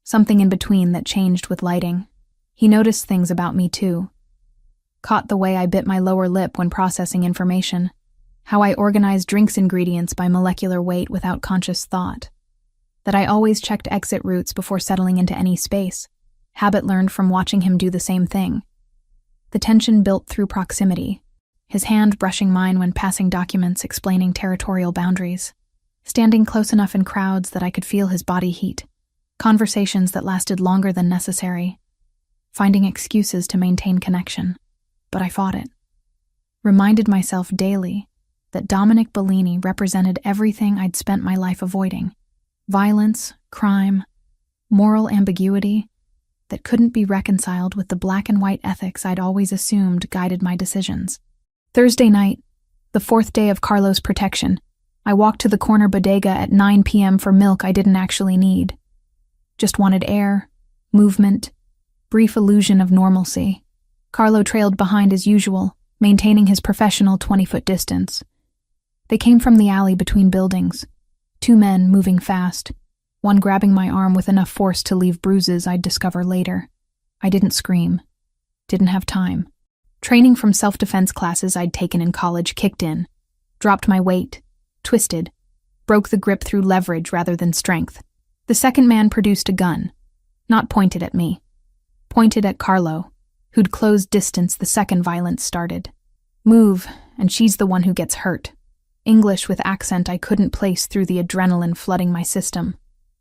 Something in between that changed with lighting. He noticed things about me too. Caught the way I bit my lower lip when processing information. How I organized drinks ingredients by molecular weight without conscious thought. That I always checked exit routes before settling into any space. Habit learned from watching him do the same thing. The tension built through proximity. His hand brushing mine when passing documents explaining territorial boundaries. Standing close enough in crowds that I could feel his body heat. Conversations that lasted longer than necessary. finding excuses to maintain connection. But I fought it. Reminded myself daily that Dominic Bellini represented everything I'd spent my life avoiding. Violence, crime, moral ambiguity that couldn't be reconciled with the black and white ethics I'd always assumed guided my decisions. Thursday night, the 4th day of Carlo's protection, I walked to the corner bodega at 9 p.m. for milk I didn't actually need. Just wanted air, movement, brief illusion of normalcy. Carlo trailed behind as usual, maintaining his professional 20-foot distance. They came from the alley between buildings, 2 men moving fast, one grabbing my arm with enough force to leave bruises I'd discover later. I didn't scream. Didn't have time. Training from self-defense classes I'd taken in college kicked in, dropped my weight, twisted, broke the grip through leverage rather than strength. The second man produced a gun, not pointed at me, pointed at Carlo, who'd closed distance the second violence started. Move, and she's the one who gets hurt. English with accent I couldn't place through the adrenaline flooding my system.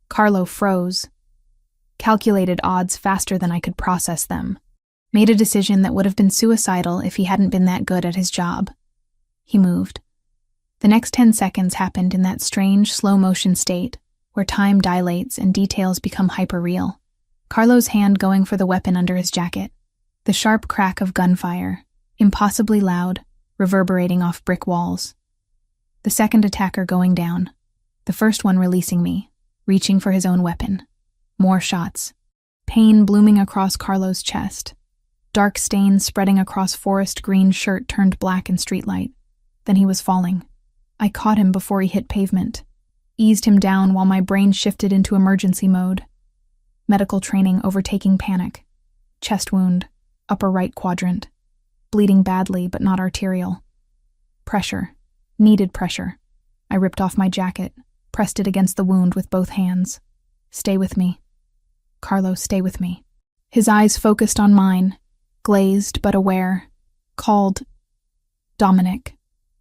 Carlo froze, calculated odds faster than I could process them, made a decision that would have been suicidal if he hadn't been that good at his job. He moved. The next 10 seconds happened in that strange, slow-motion state where time dilates and details become hyper-real. Carlo's hand going for the weapon under his jacket. The sharp crack of gunfire, impossibly loud, reverberating off brick walls. The second attacker going down. The first one releasing me, reaching for his own weapon. More shots. Pain blooming across Carlo's chest. Dark stains spreading across forest green shirt turned black in streetlight. Then he was falling. I caught him before he hit pavement. Eased him down while my brain shifted into emergency mode. Medical training overtaking panic. Chest wound, upper right quadrant. Bleeding badly but not arterial. Pressure. Needed pressure. I ripped off my jacket, pressed it against the wound with both hands. Stay with me. Carlo, stay with me. His eyes focused on mine, glazed but aware. Called Dominic.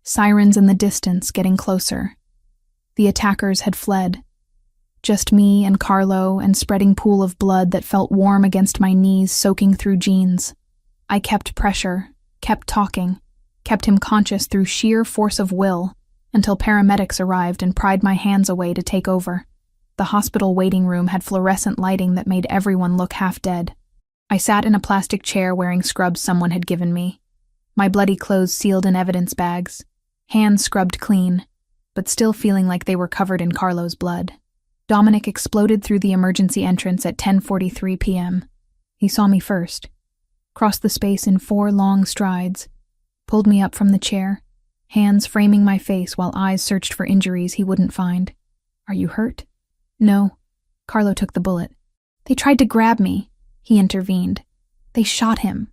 Sirens in the distance getting closer. The attackers had fled. Just me and Carlo and spreading pool of blood that felt warm against my knees soaking through jeans. I kept pressure, kept talking, kept him conscious through sheer force of will until paramedics arrived and pried my hands away to take over. The hospital waiting room had fluorescent lighting that made everyone look half dead. I sat in a plastic chair wearing scrubs someone had given me. My bloody clothes sealed in evidence bags, hands scrubbed clean, but still feeling like they were covered in Carlo's blood. Dominic exploded through the emergency entrance at 10:43 p.m. He saw me first, crossed the space in 4 long strides, pulled me up from the chair, hands framing my face while eyes searched for injuries he wouldn't find. Are you hurt? No. Carlo took the bullet. They tried to grab me. He intervened. They shot him.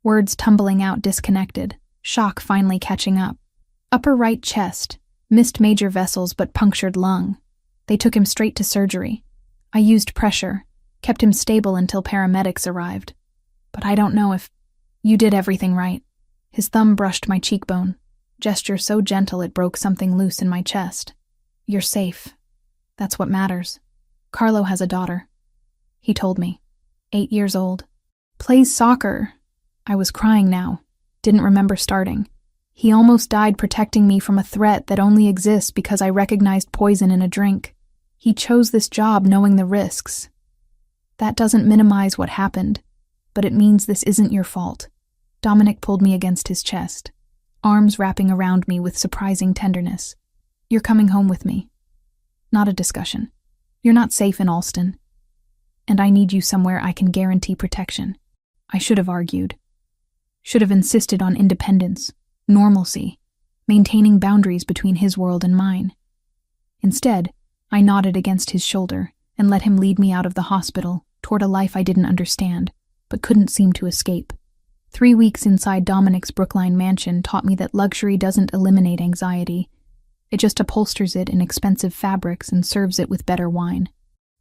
Words tumbling out disconnected, shock finally catching up. Upper right chest, missed major vessels but punctured lung. They took him straight to surgery. I used pressure, kept him stable until paramedics arrived. But I don't know if... You did everything right. His thumb brushed my cheekbone, gesture so gentle it broke something loose in my chest. You're safe. That's what matters. Carlo has a daughter. He told me. 8 years old. Plays soccer. I was crying now. Didn't remember starting. He almost died protecting me from a threat that only exists because I recognized poison in a drink. He chose this job knowing the risks. That doesn't minimize what happened, but it means this isn't your fault. Dominic pulled me against his chest, arms wrapping around me with surprising tenderness. You're coming home with me. Not a discussion. You're not safe in Alston. And I need you somewhere I can guarantee protection. I should have argued. Should have insisted on independence, normalcy, maintaining boundaries between his world and mine. Instead, I nodded against his shoulder and let him lead me out of the hospital toward a life I didn't understand, but couldn't seem to escape. 3 weeks inside Dominic's Brookline mansion taught me that luxury doesn't eliminate anxiety. It just upholsters it in expensive fabrics and serves it with better wine.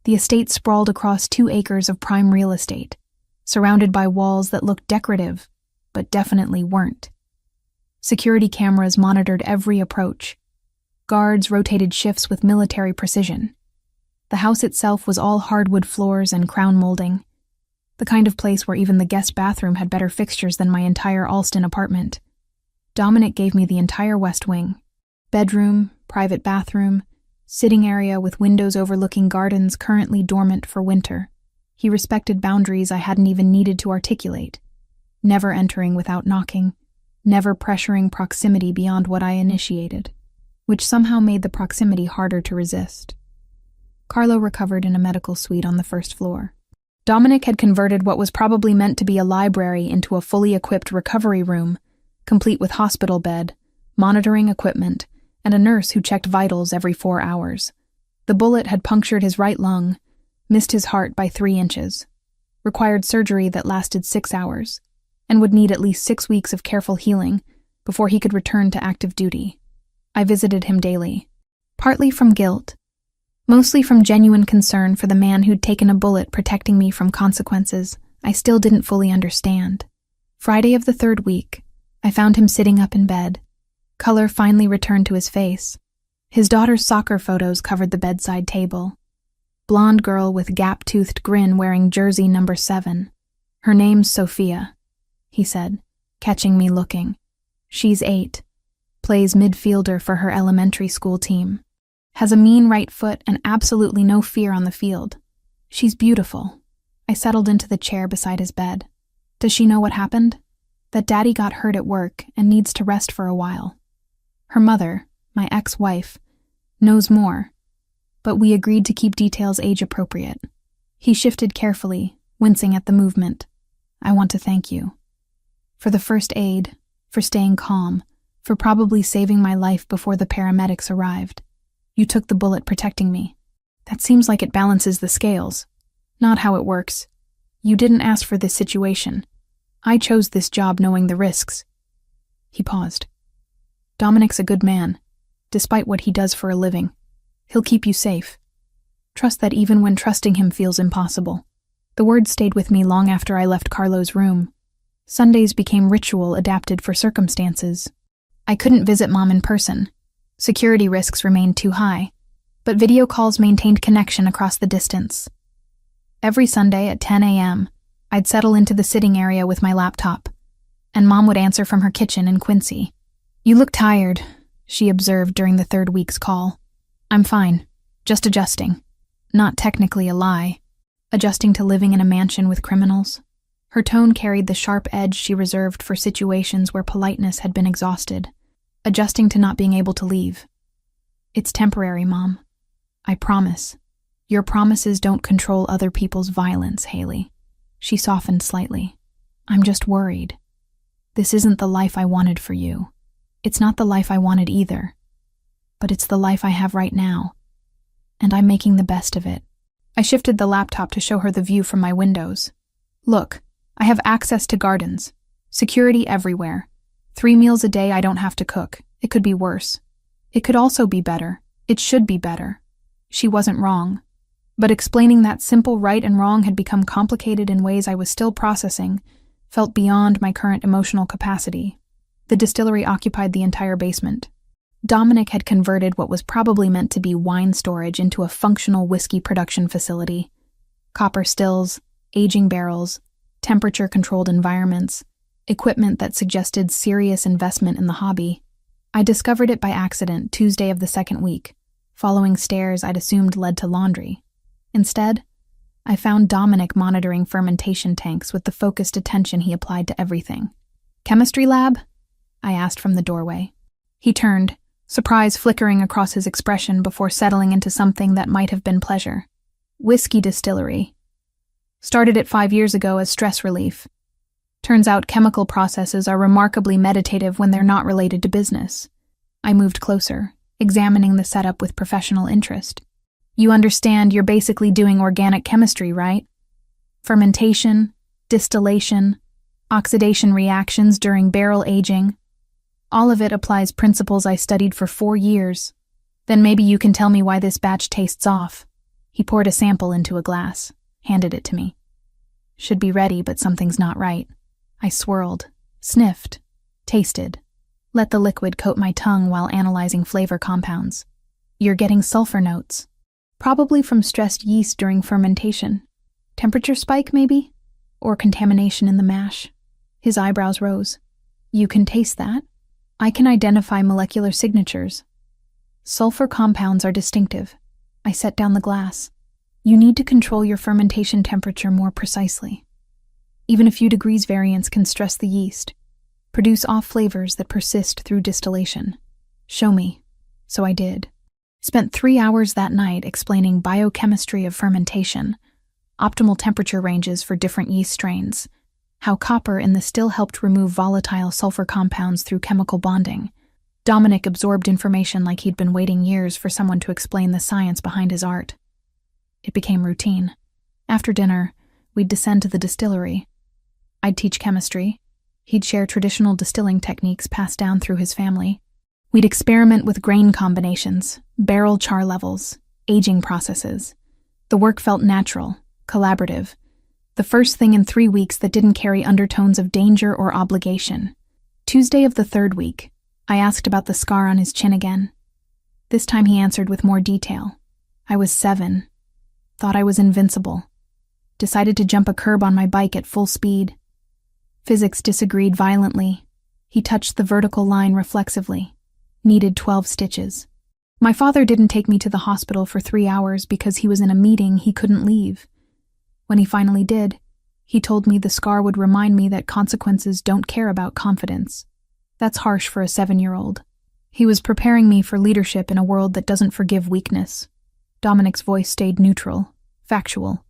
The estate sprawled across 2 acres of prime real estate, surrounded by walls that looked decorative, but definitely weren't. Security cameras monitored every approach. Guards rotated shifts with military precision. The house itself was all hardwood floors and crown molding. the kind of place where even the guest bathroom had better fixtures than my entire Alston apartment. Dominic gave me the entire west wing. Bedroom, private bathroom, sitting area with windows overlooking gardens currently dormant for winter. He respected boundaries I hadn't even needed to articulate. Never entering without knocking, never pressuring proximity beyond what I initiated, which somehow made the proximity harder to resist. Carlo recovered in a medical suite on the first floor. Dominic had converted what was probably meant to be a library into a fully equipped recovery room, complete with hospital bed, monitoring equipment, and a nurse who checked vitals every 4 hours. The bullet had punctured his right lung, missed his heart by 3 inches, required surgery that lasted 6 hours, and would need at least 6 weeks of careful healing before he could return to active duty. I visited him daily, partly from guilt, mostly from genuine concern for the man who'd taken a bullet protecting me from consequences I still didn't fully understand. Friday of the 3rd week, I found him sitting up in bed. Color finally returned to his face. His daughter's soccer photos covered the bedside table. Blonde girl with gap-toothed grin wearing jersey number 7. Her name's Sophia, he said, catching me looking. She's 8. Plays midfielder for her elementary school team. Has a mean right foot and absolutely no fear on the field. She's beautiful. I settled into the chair beside his bed. Does she know what happened? That Daddy got hurt at work and needs to rest for a while. Her mother, my ex-wife, knows more, but we agreed to keep details age-appropriate. He shifted carefully, wincing at the movement. I want to thank you. For the first aid, for staying calm, for probably saving my life before the paramedics arrived. You took the bullet protecting me. That seems like it balances the scales. Not how it works. You didn't ask for this situation. I chose this job knowing the risks. He paused. Dominic's a good man, despite what he does for a living. He'll keep you safe. Trust that even when trusting him feels impossible. The words stayed with me long after I left Carlo's room. Sundays became ritual adapted for circumstances. I couldn't visit Mom in person. Security risks remained too high, but video calls maintained connection across the distance. Every Sunday at 10 a.m., I'd settle into the sitting area with my laptop, and Mom would answer from her kitchen in Quincy. You look tired, she observed during the 3rd week's call. I'm fine, just adjusting. Not technically a lie. Adjusting to living in a mansion with criminals. Her tone carried the sharp edge she reserved for situations where politeness had been exhausted. Adjusting to not being able to leave. It's temporary, Mom. I promise. Your promises don't control other people's violence, Haley. She softened slightly. I'm just worried. This isn't the life I wanted for you. It's not the life I wanted either. But it's the life I have right now. And I'm making the best of it. I shifted the laptop to show her the view from my windows. Look, I have access to gardens. Security everywhere. 3 meals a day I don't have to cook. It could be worse. It could also be better. It should be better. She wasn't wrong. But explaining that simple right and wrong had become complicated in ways I was still processing, felt beyond my current emotional capacity. The distillery occupied the entire basement. Dominic had converted what was probably meant to be wine storage into a functional whiskey production facility. Copper stills, aging barrels, temperature-controlled environments, equipment that suggested serious investment in the hobby. I discovered it by accident Tuesday of the 2nd week, following stairs I'd assumed led to laundry. Instead, I found Dominic monitoring fermentation tanks with the focused attention he applied to everything. Chemistry lab? I asked from the doorway. He turned, surprise flickering across his expression before settling into something that might have been pleasure. Whiskey distillery. Started it 5 years ago as stress relief. Turns out chemical processes are remarkably meditative when they're not related to business. I moved closer, examining the setup with professional interest. You understand you're basically doing organic chemistry, right? Fermentation, distillation, oxidation reactions during barrel aging. All of it applies principles I studied for 4 years. Then maybe you can tell me why this batch tastes off. He poured a sample into a glass, handed it to me. Should be ready, but something's not right. I swirled, sniffed, tasted, let the liquid coat my tongue while analyzing flavor compounds. You're getting sulfur notes. Probably from stressed yeast during fermentation. Temperature spike, maybe? Or contamination in the mash? His eyebrows rose. You can taste that? I can identify molecular signatures. Sulfur compounds are distinctive. I set down the glass. You need to control your fermentation temperature more precisely. Even a few degrees variance can stress the yeast, produce off flavors that persist through distillation. Show me. So I did. Spent 3 hours that night explaining biochemistry of fermentation, optimal temperature ranges for different yeast strains, how copper in the still helped remove volatile sulfur compounds through chemical bonding. Dominic absorbed information like he'd been waiting years for someone to explain the science behind his art. It became routine. After dinner, we'd descend to the distillery. I'd teach chemistry. He'd share traditional distilling techniques passed down through his family. We'd experiment with grain combinations, barrel char levels, aging processes. The work felt natural, collaborative. The first thing in 3 weeks that didn't carry undertones of danger or obligation. Tuesday of the 3rd week, I asked about the scar on his chin again. This time he answered with more detail. I was 7. Thought I was invincible. Decided to jump a curb on my bike at full speed. Physics disagreed violently. He touched the vertical line reflexively. Needed 12 stitches. My father didn't take me to the hospital for 3 hours because he was in a meeting he couldn't leave. When he finally did, he told me the scar would remind me that consequences don't care about confidence. That's harsh for a 7-year-old. He was preparing me for leadership in a world that doesn't forgive weakness. Dominic's voice stayed neutral, factual.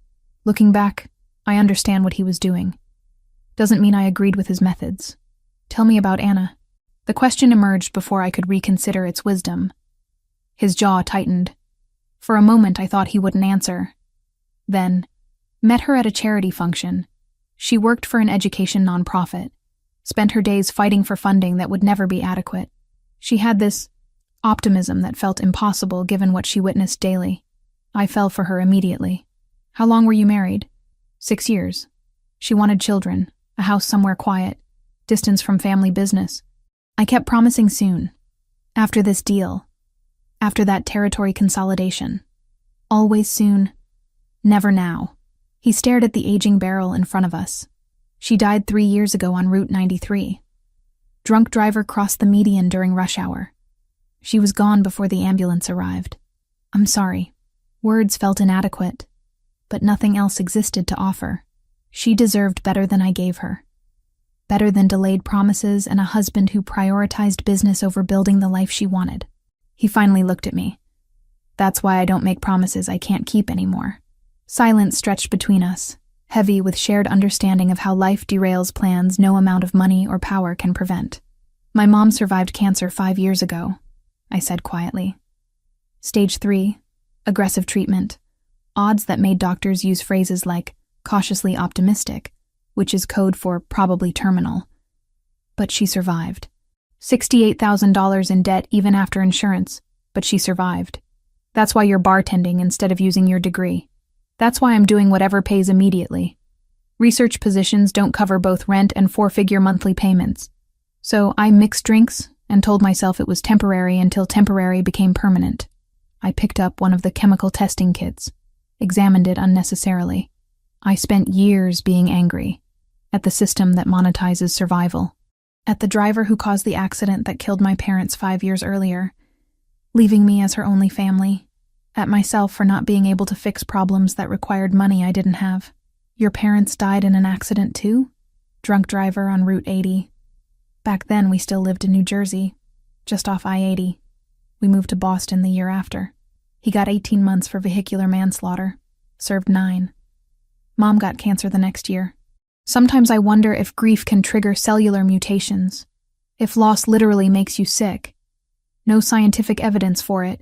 Looking back, I understand what he was doing. Doesn't mean I agreed with his methods. Tell me about Anna. The question emerged before I could reconsider its wisdom. His jaw tightened. For a moment I thought he wouldn't answer. Then, met her at a charity function. She worked for an education nonprofit, spent her days fighting for funding that would never be adequate. She had this optimism that felt impossible given what she witnessed daily. I fell for her immediately. How long were you married? 6 years. She wanted children, a house somewhere quiet, distance from family business. I kept promising soon. After this deal. After that territory consolidation. Always soon. Never now. He stared at the aging barrel in front of us. She died 3 years ago on Route 93. Drunk driver crossed the median during rush hour. She was gone before the ambulance arrived. I'm sorry. Words felt inadequate, but nothing else existed to offer. She deserved better than I gave her. Better than delayed promises and a husband who prioritized business over building the life she wanted. He finally looked at me. That's why I don't make promises I can't keep anymore. Silence stretched between us, heavy with shared understanding of how life derails plans no amount of money or power can prevent. My mom survived cancer 5 years ago, I said quietly. Stage 3, aggressive treatment, odds that made doctors use phrases like cautiously optimistic, which is code for probably terminal. But she survived. $68,000 in debt even after insurance, but she survived. That's why you're bartending instead of using your degree. That's why I'm doing whatever pays immediately. Research positions don't cover both rent and 4-figure monthly payments. So I mixed drinks and told myself it was temporary until temporary became permanent. I picked up one of the chemical testing kits, examined it unnecessarily. I spent years being angry at the system that monetizes survival, at the driver who caused the accident that killed my parents 5 years earlier, leaving me as her only family, at myself for not being able to fix problems that required money I didn't have. Your parents died in an accident too? Drunk driver on Route 80. Back then we still lived in New Jersey, just off I-80. We moved to Boston the year after. He got 18 months for vehicular manslaughter, served 9. Mom got cancer the next year. Sometimes I wonder if grief can trigger cellular mutations, if loss literally makes you sick. No scientific evidence for it,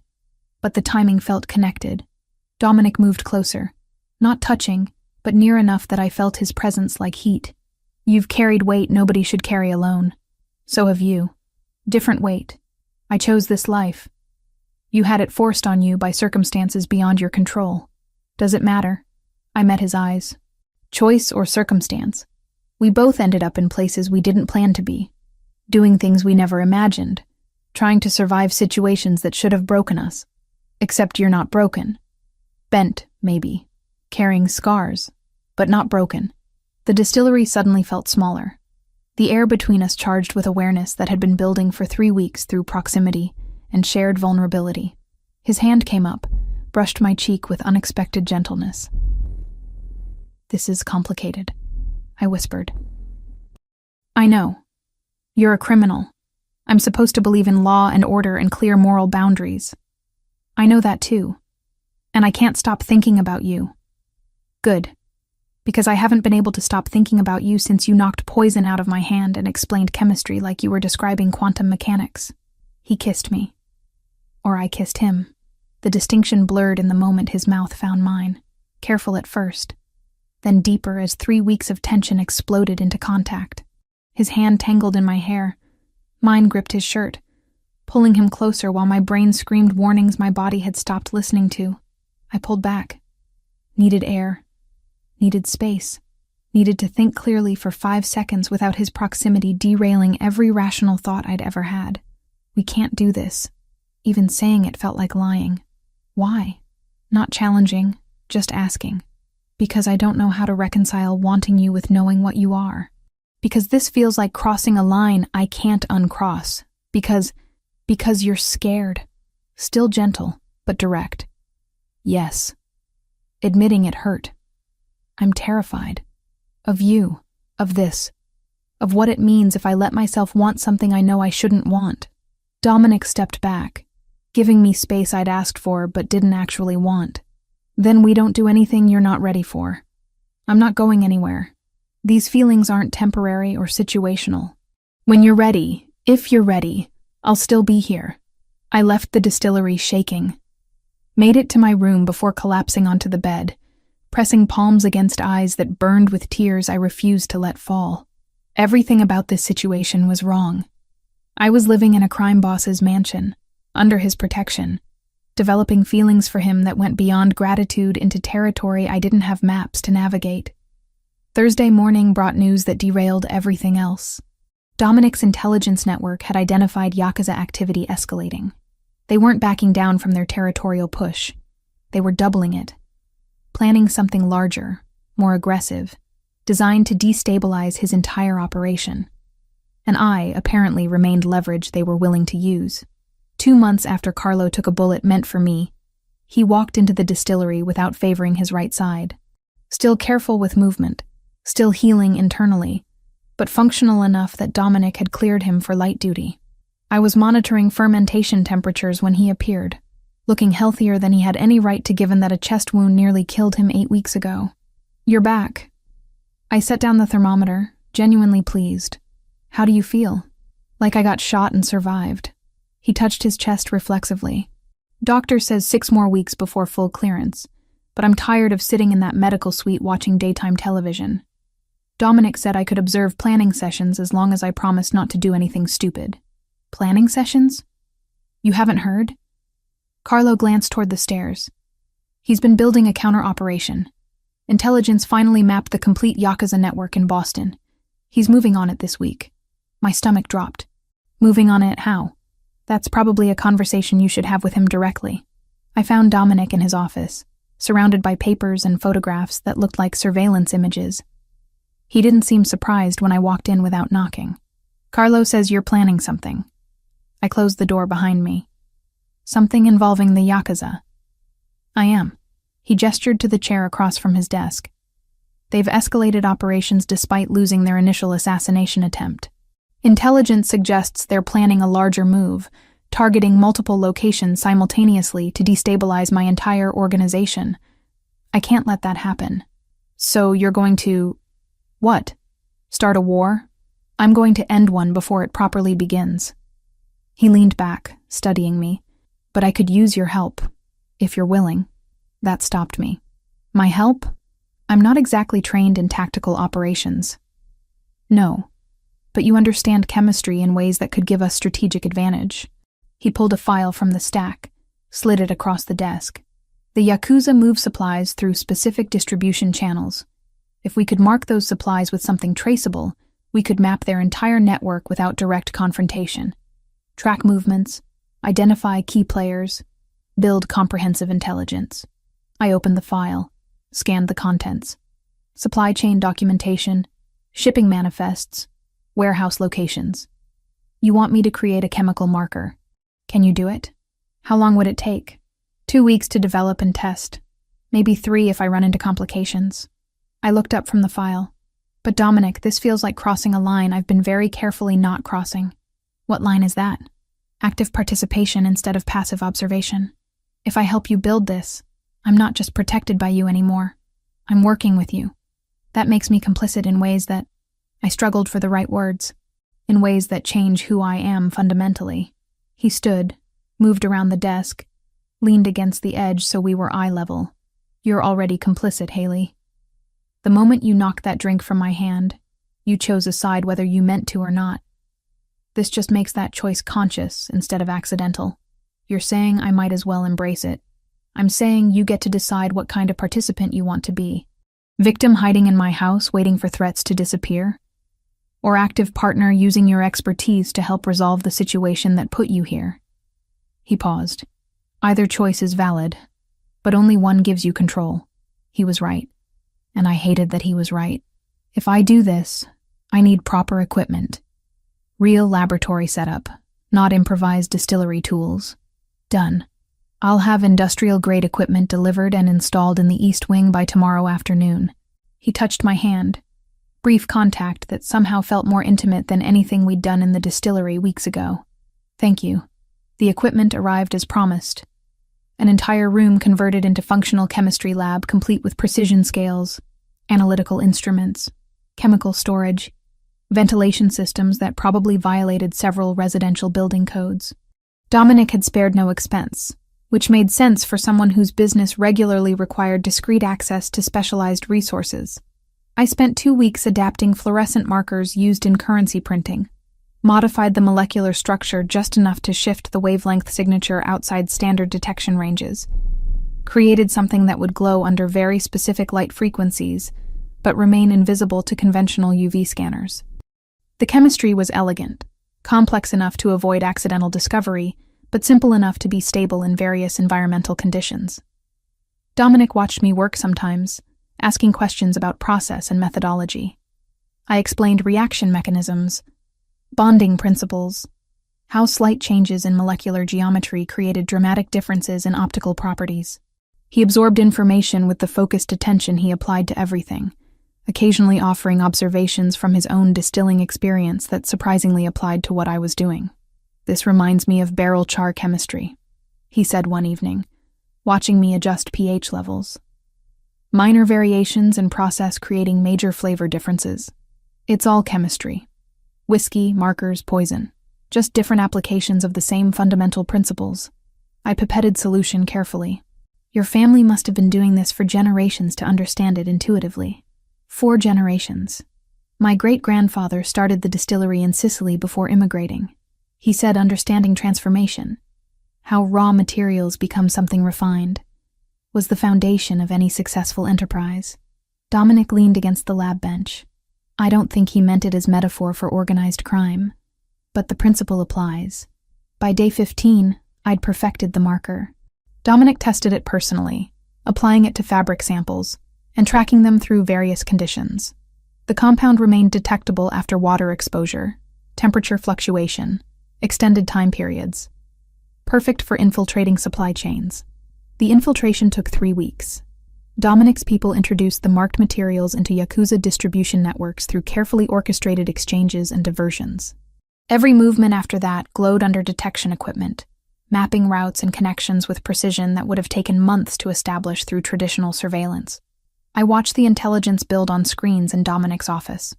but the timing felt connected. Dominic moved closer, not touching, but near enough that I felt his presence like heat. You've carried weight nobody should carry alone. So have you. Different weight. I chose this life. You had it forced on you by circumstances beyond your control. Does it matter? I met his eyes. Choice or circumstance. We both ended up in places we didn't plan to be, doing things we never imagined, trying to survive situations that should have broken us. Except you're not broken. Bent, maybe. Carrying scars, but not broken. The distillery suddenly felt smaller. The air between us charged with awareness that had been building for 3 weeks through proximity and shared vulnerability. His hand came up, brushed my cheek with unexpected gentleness. "This is complicated," I whispered. "I know. You're a criminal. I'm supposed to believe in law and order and clear moral boundaries. I know that too. And I can't stop thinking about you. Good. Because I haven't been able to stop thinking about you since you knocked poison out of my hand and explained chemistry like you were describing quantum mechanics." He kissed me. Or I kissed him. The distinction blurred in the moment his mouth found mine, careful at first, then deeper as 3 weeks of tension exploded into contact. His hand tangled in my hair. Mine gripped his shirt, pulling him closer while my brain screamed warnings my body had stopped listening to. I pulled back. Needed air. Needed space. Needed to think clearly for 5 seconds without his proximity derailing every rational thought I'd ever had. We can't do this. Even saying it felt like lying. Why? Not challenging, just asking. Because I don't know how to reconcile wanting you with knowing what you are. Because this feels like crossing a line I can't uncross. Because you're scared. Still gentle, but direct. Yes. Admitting it hurt. I'm terrified. Of you. Of this. Of what it means if I let myself want something I know I shouldn't want. Dominic stepped back, giving me space I'd asked for but didn't actually want. Then we don't do anything you're not ready for. I'm not going anywhere. These feelings aren't temporary or situational. When you're ready, if you're ready, I'll still be here. I left the distillery shaking. Made it to my room before collapsing onto the bed, pressing palms against eyes that burned with tears I refused to let fall. Everything about this situation was wrong. I was living in a crime boss's mansion, under his protection, developing feelings for him that went beyond gratitude into territory I didn't have maps to navigate. Thursday morning brought news that derailed everything else. Dominic's intelligence network had identified Yakuza activity escalating. They weren't backing down from their territorial push. They were doubling it, planning something larger, more aggressive, designed to destabilize his entire operation. And I, apparently, remained leverage they were willing to use. 2 months after Carlo took a bullet meant for me, he walked into the distillery without favoring his right side. Still careful with movement, still healing internally, but functional enough that Dominic had cleared him for light duty. I was monitoring fermentation temperatures when he appeared, looking healthier than he had any right to given that a chest wound nearly killed him 8 weeks ago. "You're back." I set down the thermometer, genuinely pleased. "How do you feel?" "Like I got shot and survived." He touched his chest reflexively. "Doctor says 6 more weeks before full clearance, but I'm tired of sitting in that medical suite watching daytime television. Dominic said I could observe planning sessions as long as I promised not to do anything stupid." "Planning sessions? You haven't heard?" Carlo glanced toward the stairs. "He's been building a counter-operation. Intelligence finally mapped the complete Yakuza network in Boston. He's moving on it this week." My stomach dropped. "Moving on it how?" "That's probably a conversation you should have with him directly." I found Dominic in his office, surrounded by papers and photographs that looked like surveillance images. He didn't seem surprised when I walked in without knocking. "Carlo says you're planning something." I closed the door behind me. "Something involving the Yakuza." "I am." He gestured to the chair across from his desk. "They've escalated operations despite losing their initial assassination attempt. Intelligence suggests they're planning a larger move, targeting multiple locations simultaneously to destabilize my entire organization. I can't let that happen." "So you're going to..." "What? Start a war?" "I'm going to end one before it properly begins." He leaned back, studying me. "But I could use your help, if you're willing." That stopped me. "My help? I'm not exactly trained in tactical operations." "No, but you understand chemistry in ways that could give us strategic advantage." He pulled a file from the stack, slid it across the desk. "The Yakuza move supplies through specific distribution channels. If we could mark those supplies with something traceable, we could map their entire network without direct confrontation. Track movements, identify key players, build comprehensive intelligence." I opened the file, scanned the contents. supply chain documentation, shipping manifests, warehouse locations. You want me to create a chemical marker. Can you do it? How long would it take? 2 weeks to develop and test. Maybe 3 if I run into complications. I looked up from the file. But Dominic, this feels like crossing a line I've been very carefully not crossing. What line is that? Active participation instead of passive observation. If I help you build this, I'm not just protected by you anymore. I'm working with you. That makes me complicit in ways that... I struggled for the right words. In ways that change who I am fundamentally. He stood, moved around the desk, leaned against the edge so we were eye level. You're already complicit, Haley. The moment you knocked that drink from my hand, you chose a side whether you meant to or not. This just makes that choice conscious instead of accidental. You're saying I might as well embrace it. I'm saying you get to decide what kind of participant you want to be. Victim hiding in my house waiting for threats to disappear? Or active partner using your expertise to help resolve the situation that put you here? He paused. Either choice is valid, but only one gives you control. He was right. And I hated that he was right. If I do this, I need proper equipment. Real laboratory setup, not improvised distillery tools. Done. I'll have industrial-grade equipment delivered and installed in the East Wing by tomorrow afternoon. He touched my hand. Brief contact that somehow felt more intimate than anything we'd done in the distillery weeks ago. Thank you. The equipment arrived as promised. An entire room converted into functional chemistry lab complete with precision scales, analytical instruments, chemical storage, ventilation systems that probably violated several residential building codes. Dominic had spared no expense, which made sense for someone whose business regularly required discreet access to specialized resources. I spent 2 weeks adapting fluorescent markers used in currency printing, modified the molecular structure just enough to shift the wavelength signature outside standard detection ranges, created something that would glow under very specific light frequencies, but remain invisible to conventional UV scanners. The chemistry was elegant, complex enough to avoid accidental discovery, but simple enough to be stable in various environmental conditions. Dominic watched me work sometimes, asking questions about process and methodology. I explained reaction mechanisms, bonding principles, how slight changes in molecular geometry created dramatic differences in optical properties. He absorbed information with the focused attention he applied to everything, occasionally offering observations from his own distilling experience that surprisingly applied to what I was doing. This reminds me of barrel char chemistry, he said one evening, watching me adjust pH levels. Minor variations in process creating major flavor differences. It's all chemistry. Whiskey, markers, poison. Just different applications of the same fundamental principles. I pipetted solution carefully. Your family must have been doing this for generations to understand it intuitively. 4 generations. My great-grandfather started the distillery in Sicily before immigrating. He said understanding transformation, how raw materials become something refined, was the foundation of any successful enterprise. Dominic leaned against the lab bench. I don't think he meant it as metaphor for organized crime, but the principle applies. By day 15, I'd perfected the marker. Dominic tested it personally, applying it to fabric samples, and tracking them through various conditions. The compound remained detectable after water exposure, temperature fluctuation, extended time periods. Perfect for infiltrating supply chains. The infiltration took 3 weeks. Dominic's people introduced the marked materials into Yakuza distribution networks through carefully orchestrated exchanges and diversions. Every movement after that glowed under detection equipment, mapping routes and connections with precision that would have taken months to establish through traditional surveillance. I watched the intelligence build on screens in Dominic's office.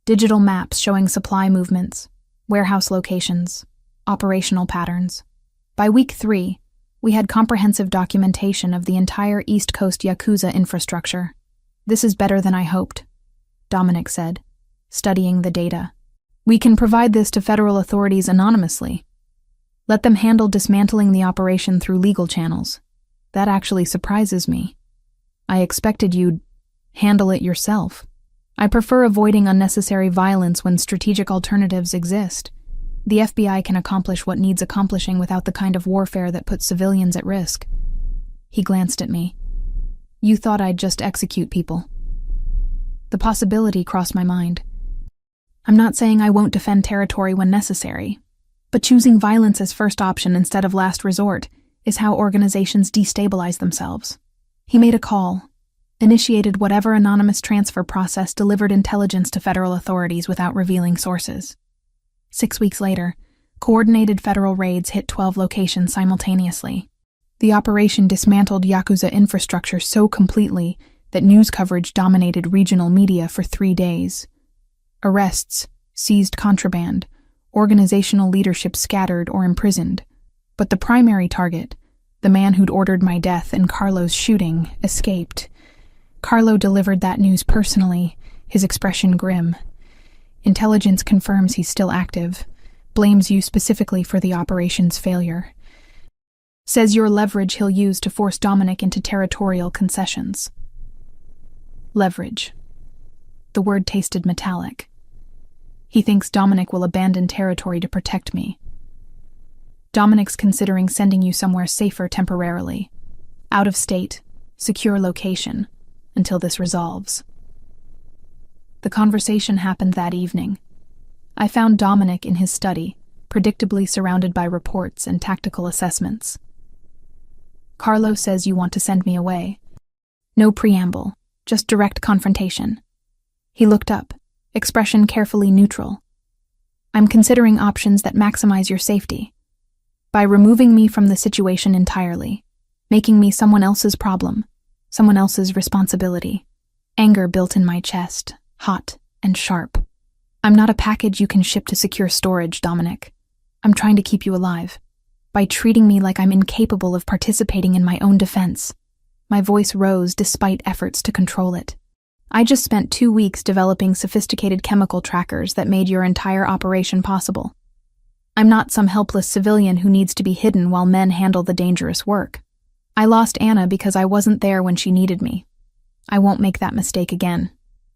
Digital maps showing supply movements, warehouse locations, operational patterns. By week 3, we had comprehensive documentation of the entire East Coast Yakuza infrastructure. This is better than I hoped, Dominic said, studying the data. We can provide this to federal authorities anonymously. Let them handle dismantling the operation through legal channels. That actually surprises me. I expected you'd handle it yourself. I prefer avoiding unnecessary violence when strategic alternatives exist. The FBI can accomplish what needs accomplishing without the kind of warfare that puts civilians at risk. He glanced at me. You thought I'd just execute people. The possibility crossed my mind. I'm not saying I won't defend territory when necessary, but choosing violence as first option instead of last resort is how organizations destabilize themselves. He made a call, initiated whatever anonymous transfer process delivered intelligence to federal authorities without revealing sources. 6 weeks later, coordinated federal raids hit 12 locations simultaneously. The operation dismantled Yakuza infrastructure so completely that news coverage dominated regional media for 3 days. Arrests, seized contraband, organizational leadership scattered or imprisoned. But the primary target, the man who'd ordered my death and Carlo's shooting, escaped. Carlo delivered that news personally, his expression grim. Intelligence confirms he's still active, blames you specifically for the operation's failure. Says your leverage he'll use to force Dominic into territorial concessions. Leverage. The word tasted metallic. He thinks Dominic will abandon territory to protect me. Dominic's considering sending you somewhere safer temporarily. Out of state, secure location, until this resolves. The conversation happened that evening. I found Dominic in his study, predictably surrounded by reports and tactical assessments. Carlo says you want to send me away. No preamble, just direct confrontation. He looked up, expression carefully neutral. I'm considering options that maximize your safety. By removing me from the situation entirely, making me someone else's problem, someone else's responsibility. Anger built in my chest, hot and sharp. I'm not a package you can ship to secure storage, Dominic. I'm trying to keep you alive. By treating me like I'm incapable of participating in my own defense. My voice rose despite efforts to control it. I just spent 2 weeks developing sophisticated chemical trackers that made your entire operation possible. I'm not some helpless civilian who needs to be hidden while men handle the dangerous work. I lost Anna because I wasn't there when she needed me. I won't make that mistake again.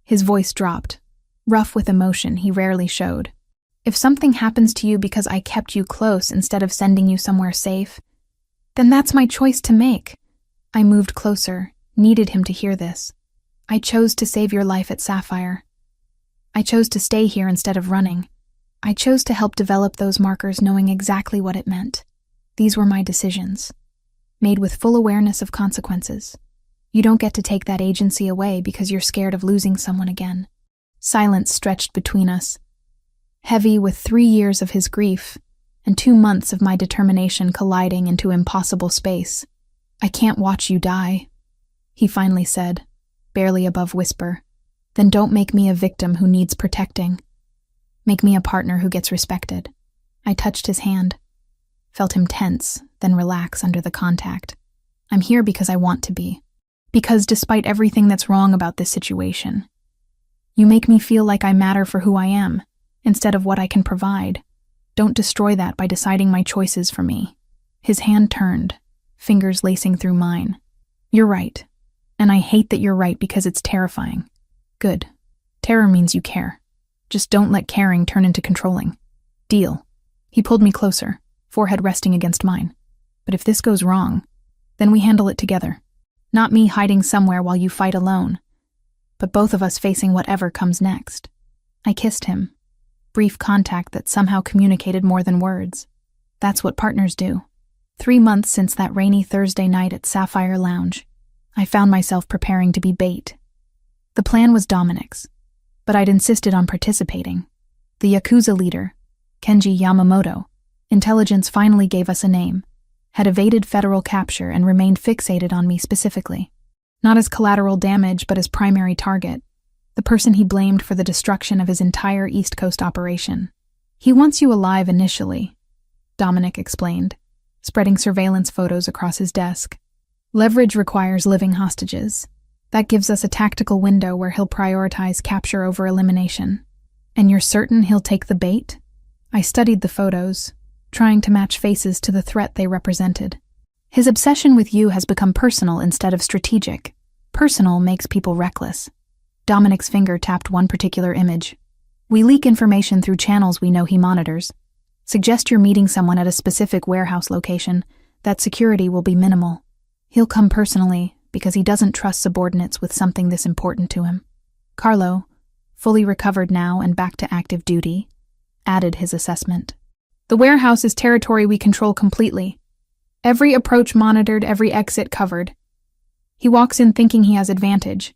His voice dropped, rough with emotion he rarely showed. If something happens to you because I kept you close instead of sending you somewhere safe, then that's my choice to make. I moved closer, needed him to hear this. I chose to save your life at Sapphire. I chose to stay here instead of running. I chose to help develop those markers knowing exactly what it meant. These were my decisions, made with full awareness of consequences. You don't get to take that agency away because you're scared of losing someone again. Silence stretched between us, heavy with 3 years of his grief and 2 months of my determination colliding into impossible space. I can't watch you die, he finally said, barely above whisper. Then don't make me a victim who needs protecting. Make me a partner who gets respected. I touched his hand, felt him tense, then relax under the contact. I'm here because I want to be. Because despite everything that's wrong about this situation, you make me feel like I matter for who I am, instead of what I can provide. Don't destroy that by deciding my choices for me. His hand turned, fingers lacing through mine. You're right. And I hate that you're right because it's terrifying. Good. Terror means you care. Just don't let caring turn into controlling. Deal. He pulled me closer, forehead resting against mine. But if this goes wrong, then we handle it together. Not me hiding somewhere while you fight alone, but both of us facing whatever comes next. I kissed him. Brief contact that somehow communicated more than words. That's what partners do. 3 months since that rainy Thursday night at Sapphire Lounge, I found myself preparing to be bait. The plan was Dominic's, but I'd insisted on participating. The Yakuza leader, Kenji Yamamoto, intelligence finally gave us a name, had evaded federal capture and remained fixated on me specifically. Not as collateral damage, but as primary target, the person he blamed for the destruction of his entire East Coast operation. He wants you alive initially, Dominic explained, spreading surveillance photos across his desk. Leverage requires living hostages. That gives us a tactical window where he'll prioritize capture over elimination. And you're certain he'll take the bait? I studied the photos, trying to match faces to the threat they represented. His obsession with you has become personal instead of strategic. Personal makes people reckless. Dominic's finger tapped one particular image. We leak information through channels we know he monitors. Suggest you're meeting someone at a specific warehouse location. That security will be minimal. He'll come personally because he doesn't trust subordinates with something this important to him. Carlo, fully recovered now and back to active duty, added his assessment. The warehouse is territory we control completely. Every approach monitored, every exit covered. He walks in thinking he has advantage.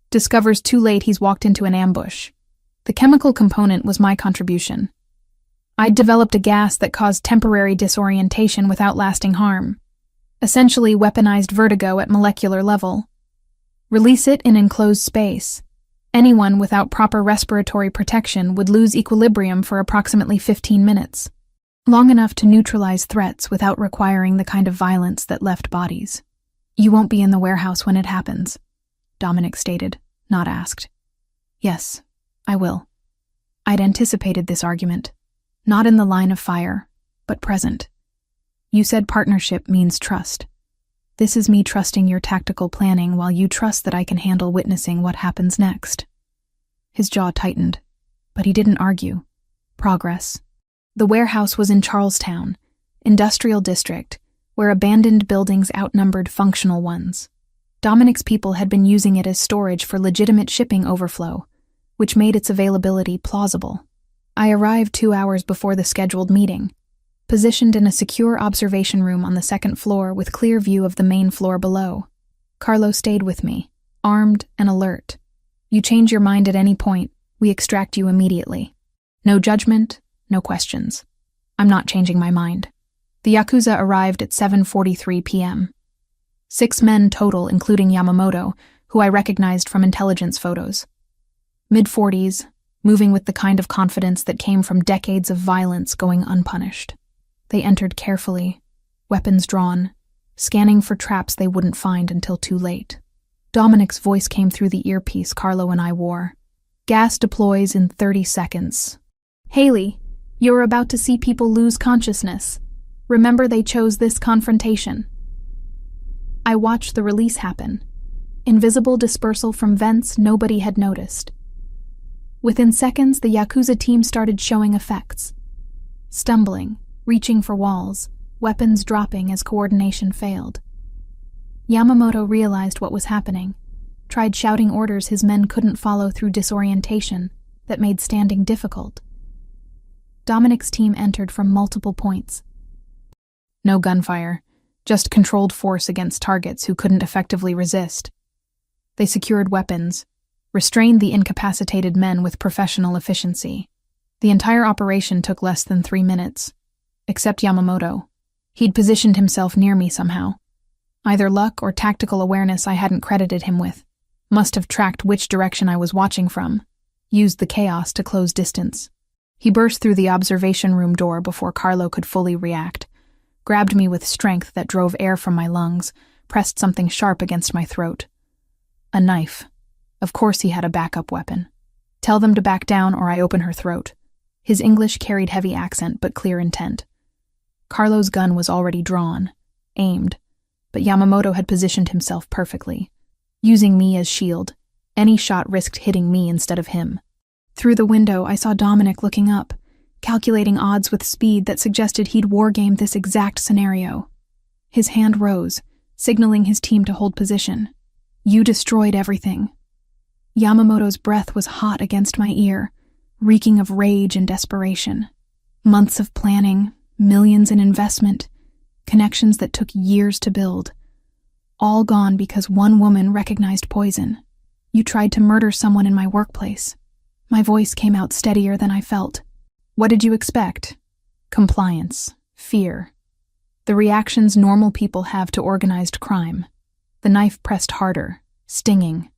Discovers too late he's walked into an ambush. The chemical component was my contribution. I'd developed a gas that caused temporary disorientation without lasting harm. Essentially weaponized vertigo at molecular level. Release it in enclosed space. Anyone without proper respiratory protection would lose equilibrium for approximately 15 minutes. Long enough to neutralize threats without requiring the kind of violence that left bodies. You won't be in the warehouse when it happens, Dominic stated, not asked. Yes, I will. I'd anticipated this argument. Not in the line of fire, but present. You said partnership means trust. This is me trusting your tactical planning while you trust that I can handle witnessing what happens next. His jaw tightened, but he didn't argue. Progress. The warehouse was in Charlestown, industrial district, where abandoned buildings outnumbered functional ones. Dominic's people had been using it as storage for legitimate shipping overflow, which made its availability plausible. I arrived 2 hours before the scheduled meeting, positioned in a secure observation room on the second floor with clear view of the main floor below. Carlo stayed with me, armed and alert. You change your mind at any point, we extract you immediately. No judgment, no questions. I'm not changing my mind. The Yakuza arrived at 7:43 p.m. 6 men total, including Yamamoto, who I recognized from intelligence photos. Mid-40s, moving with the kind of confidence that came from decades of violence going unpunished. They entered carefully, weapons drawn, scanning for traps they wouldn't find until too late. Dominic's voice came through the earpiece Carlo and I wore. Gas deploys in 30 seconds. Haley, you're about to see people lose consciousness. Remember they chose this confrontation. I watched the release happen. Invisible dispersal from vents nobody had noticed. Within seconds, the Yakuza team started showing effects. Stumbling, reaching for walls, weapons dropping as coordination failed. Yamamoto realized what was happening, tried shouting orders his men couldn't follow through disorientation that made standing difficult. Dominic's team entered from multiple points. No gunfire, just controlled force against targets who couldn't effectively resist. They secured weapons, restrained the incapacitated men with professional efficiency. The entire operation took less than 3 minutes. Except Yamamoto. He'd positioned himself near me somehow. Either luck or tactical awareness I hadn't credited him with. Must have tracked which direction I was watching from. Used the chaos to close distance. He burst through the observation room door before Carlo could fully react. Grabbed me with strength that drove air from my lungs, pressed something sharp against my throat. A knife. Of course he had a backup weapon. Tell them to back down or I open her throat. His English carried heavy accent but clear intent. Carlo's gun was already drawn, aimed, but Yamamoto had positioned himself perfectly. Using me as shield, any shot risked hitting me instead of him. Through the window, I saw Dominic looking up, calculating odds with speed that suggested he'd wargamed this exact scenario. His hand rose, signaling his team to hold position. You destroyed everything. Yamamoto's breath was hot against my ear, reeking of rage and desperation. Months of planning, millions in investment, connections that took years to build. All gone because one woman recognized poison. You tried to murder someone in my workplace. My voice came out steadier than I felt. What did you expect? Compliance, fear. The reactions normal people have to organized crime. The knife pressed harder, stinging.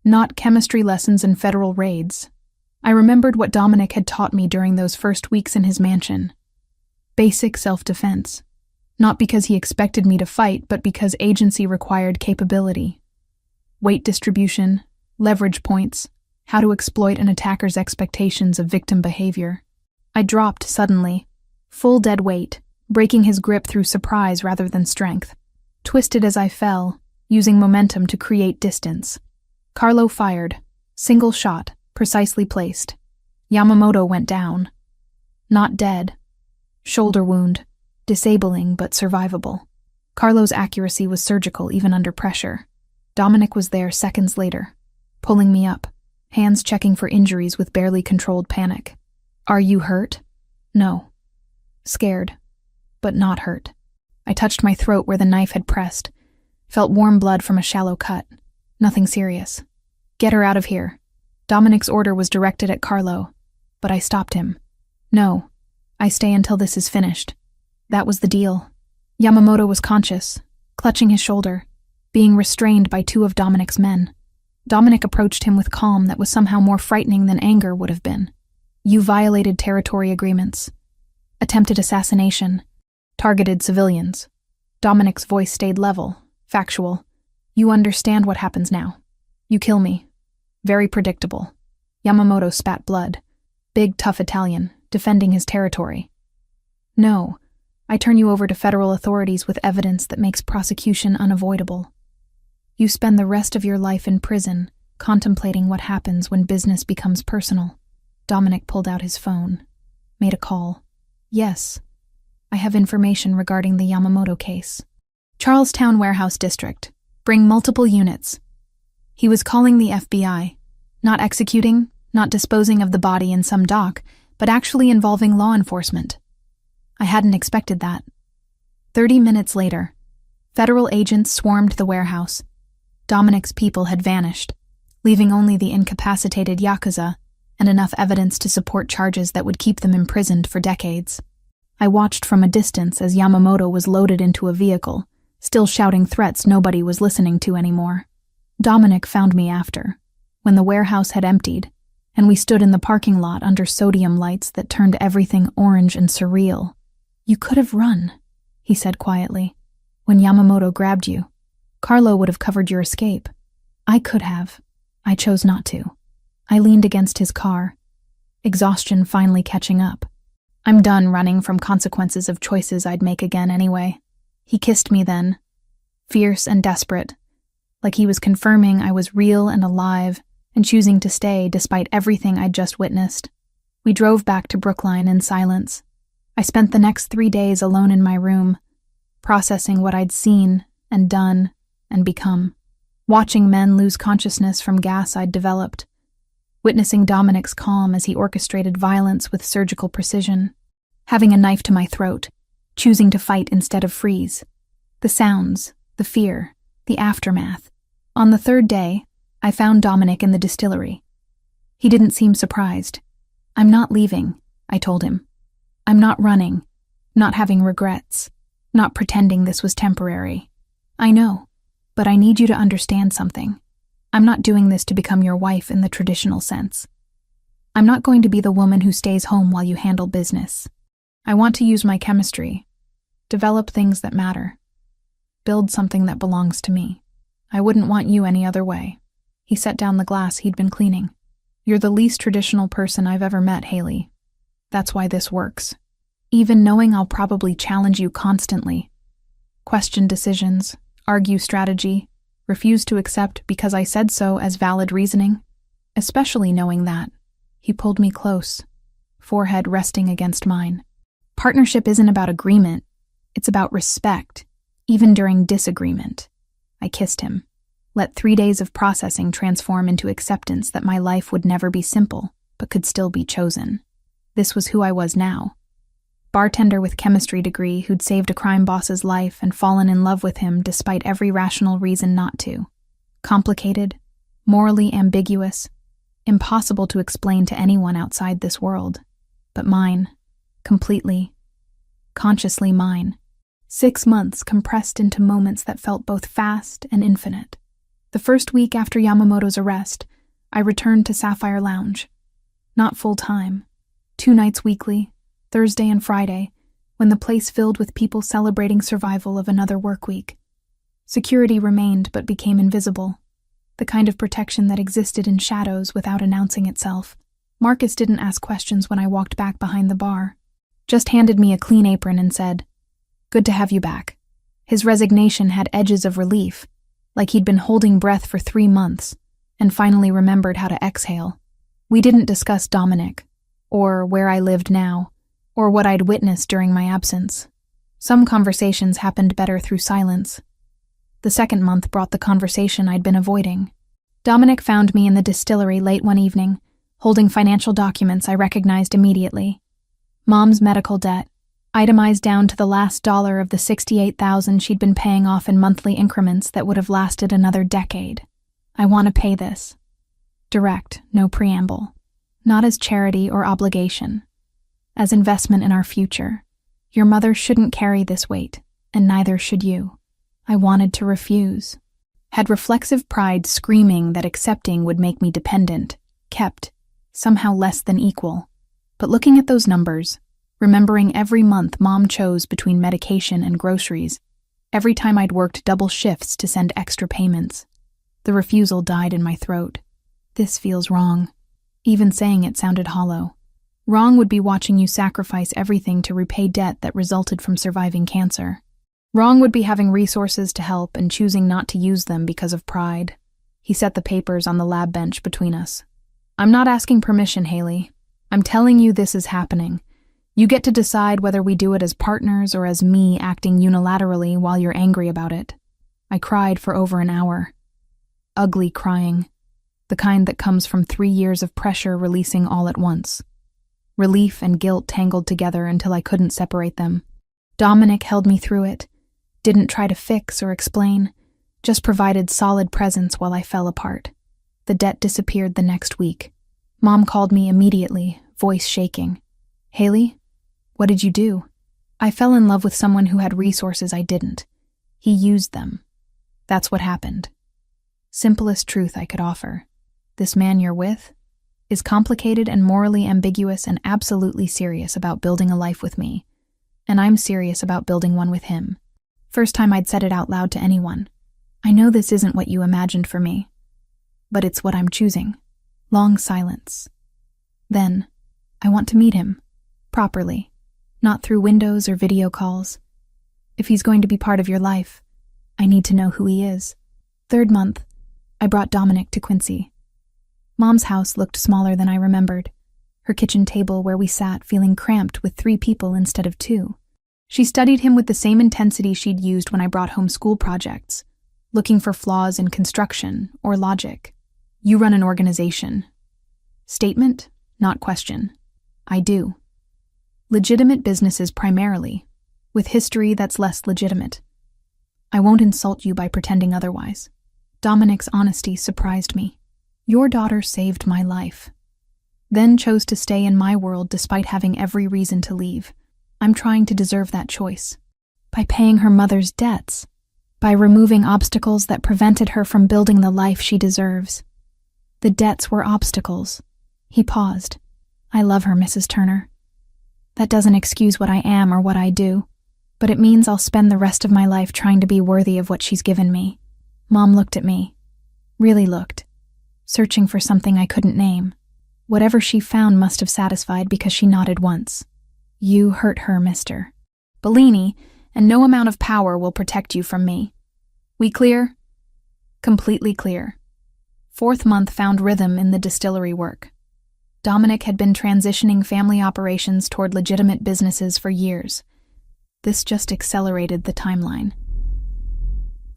Not chemistry lessons and federal raids. I remembered what Dominic had taught me during those first weeks in his mansion. Basic self-defense. Not because he expected me to fight, but because agency required capability. Weight distribution, leverage points, how to exploit an attacker's expectations of victim behavior. I dropped suddenly, full dead weight, breaking his grip through surprise rather than strength. Twisted as I fell, using momentum to create distance. Carlo fired, single shot, precisely placed. Yamamoto went down. Not dead. Shoulder wound, disabling but survivable. Carlo's accuracy was surgical even under pressure. Dominic was there seconds later, pulling me up, hands checking for injuries with barely controlled panic. "Are you hurt?" "No." "Scared, but not hurt." I touched my throat where the knife had pressed, felt warm blood from a shallow cut. "Nothing serious." "Get her out of here." Dominic's order was directed at Carlo, but I stopped him. "No, I stay until this is finished." That was the deal. Yamamoto was conscious, clutching his shoulder, being restrained by two of Dominic's men. Dominic approached him with calm that was somehow more frightening than anger would have been. "You violated territory agreements, attempted assassination, targeted civilians." Dominic's voice stayed level, factual. "You understand what happens now. You kill me. Very predictable." Yamamoto spat blood. Big, tough Italian, defending his territory. "No, I turn you over to federal authorities with evidence that makes prosecution unavoidable. You spend the rest of your life in prison, contemplating what happens when business becomes personal." Dominic pulled out his phone, made a call. "Yes, I have information regarding the Yamamoto case. Charlestown Warehouse District. Bring multiple units." He was calling the FBI, not executing, not disposing of the body in some dock, but actually involving law enforcement. I hadn't expected that. 30 minutes later, federal agents swarmed the warehouse. Dominic's people had vanished, leaving only the incapacitated Yakuza and enough evidence to support charges that would keep them imprisoned for decades. I watched from a distance as Yamamoto was loaded into a vehicle, still shouting threats nobody was listening to anymore. Dominic found me after, when the warehouse had emptied, and we stood in the parking lot under sodium lights that turned everything orange and surreal. "You could have run," he said quietly. "When Yamamoto grabbed you, Carlo would have covered your escape. I could have. I chose not to." I leaned against his car, exhaustion finally catching up. I'm done running from consequences of choices I'd make again anyway. He kissed me then, fierce and desperate, like he was confirming I was real and alive and choosing to stay despite everything I'd just witnessed. We drove back to Brookline in silence. I spent the next 3 days alone in my room, processing what I'd seen and done and become, watching men lose consciousness from gas I'd developed, witnessing Dominic's calm as he orchestrated violence with surgical precision, having a knife to my throat, choosing to fight instead of freeze. The sounds, the fear, the aftermath. On the 3rd day, I found Dominic in the distillery. He didn't seem surprised. "I'm not leaving," I told him. "I'm not running, not having regrets, not pretending this was temporary. I know, but I need you to understand something. I'm not doing this to become your wife in the traditional sense. I'm not going to be the woman who stays home while you handle business. I want to use my chemistry, develop things that matter, build something that belongs to me. I wouldn't want you any other way." He set down the glass he'd been cleaning. "You're the least traditional person I've ever met, Haley. That's why this works. Even knowing I'll probably challenge you constantly, question decisions, argue strategy, refuse to accept because I said so as valid reasoning, especially knowing that." He pulled me close, forehead resting against mine. "Partnership isn't about agreement, it's about respect, even during disagreement." I kissed him, let 3 days of processing transform into acceptance that my life would never be simple, but could still be chosen. This was who I was now. Bartender with chemistry degree who'd saved a crime boss's life and fallen in love with him despite every rational reason not to. Complicated, morally ambiguous, impossible to explain to anyone outside this world. But mine, completely, consciously mine. 6 months compressed into moments that felt both fast and infinite. The first week after Yamamoto's arrest, I returned to Sapphire Lounge. Not full-time, 2 nights weekly, Thursday and Friday, when the place filled with people celebrating survival of another work week. Security remained but became invisible, the kind of protection that existed in shadows without announcing itself. Marcus didn't ask questions when I walked back behind the bar, just handed me a clean apron and said, "Good to have you back." His resignation had edges of relief, like he'd been holding breath for 3 months, and finally remembered how to exhale. We didn't discuss Dominic, or where I lived now, or what I'd witnessed during my absence. Some conversations happened better through silence. The second month brought the conversation I'd been avoiding. Dominic found me in the distillery late one evening, holding financial documents I recognized immediately. Mom's medical debt, itemized down to the last dollar of the $68,000 she'd been paying off in monthly increments that would have lasted another decade. I want to pay this. Direct, no preamble. Not as charity or obligation. As investment in our future. Your mother shouldn't carry this weight, and neither should you. I wanted to refuse. Had reflexive pride screaming that accepting would make me dependent, kept, somehow less than equal. But looking at those numbers, remembering every month Mom chose between medication and groceries, every time I'd worked double shifts to send extra payments, the refusal died in my throat. This feels wrong. Even saying it sounded hollow. Wrong would be watching you sacrifice everything to repay debt that resulted from surviving cancer. Wrong would be having resources to help and choosing not to use them because of pride. He set the papers on the lab bench between us. I'm not asking permission, Haley. I'm telling you this is happening. You get to decide whether we do it as partners or as me acting unilaterally while you're angry about it. I cried for over an hour. Ugly crying. The kind that comes from 3 years of pressure releasing all at once. Relief and guilt tangled together until I couldn't separate them. Dominic held me through it, didn't try to fix or explain, just provided solid presence while I fell apart. The debt disappeared the next week. Mom called me immediately, voice shaking. Haley, what did you do? I fell in love with someone who had resources I didn't. He used them. That's what happened. Simplest truth I could offer. This man you're with is complicated and morally ambiguous and absolutely serious about building a life with me. And I'm serious about building one with him. First time I'd said it out loud to anyone. I know this isn't what you imagined for me, but it's what I'm choosing. Long silence. Then, I want to meet him. Properly. Not through windows or video calls. If he's going to be part of your life, I need to know who he is. 3rd month, I brought Dominic to Quincy. Mom's house looked smaller than I remembered. Her kitchen table where we sat feeling cramped with 3 people instead of 2. She studied him with the same intensity she'd used when I brought home school projects, looking for flaws in construction or logic. You run an organization. Statement, not question. I do. Legitimate businesses primarily, with history that's less legitimate. I won't insult you by pretending otherwise. Dominic's honesty surprised me. Your daughter saved my life. Then chose to stay in my world despite having every reason to leave. I'm trying to deserve that choice. By paying her mother's debts. By removing obstacles that prevented her from building the life she deserves. The debts were obstacles. He paused. I love her, Mrs. Turner. That doesn't excuse what I am or what I do, but it means I'll spend the rest of my life trying to be worthy of what she's given me. Mom looked at me. Really looked. Searching for something I couldn't name. Whatever she found must have satisfied because she nodded once. You hurt her, Mr. Bellini, and no amount of power will protect you from me. We clear? Completely clear. 4th month found rhythm in the distillery work. Dominic had been transitioning family operations toward legitimate businesses for years. This just accelerated the timeline.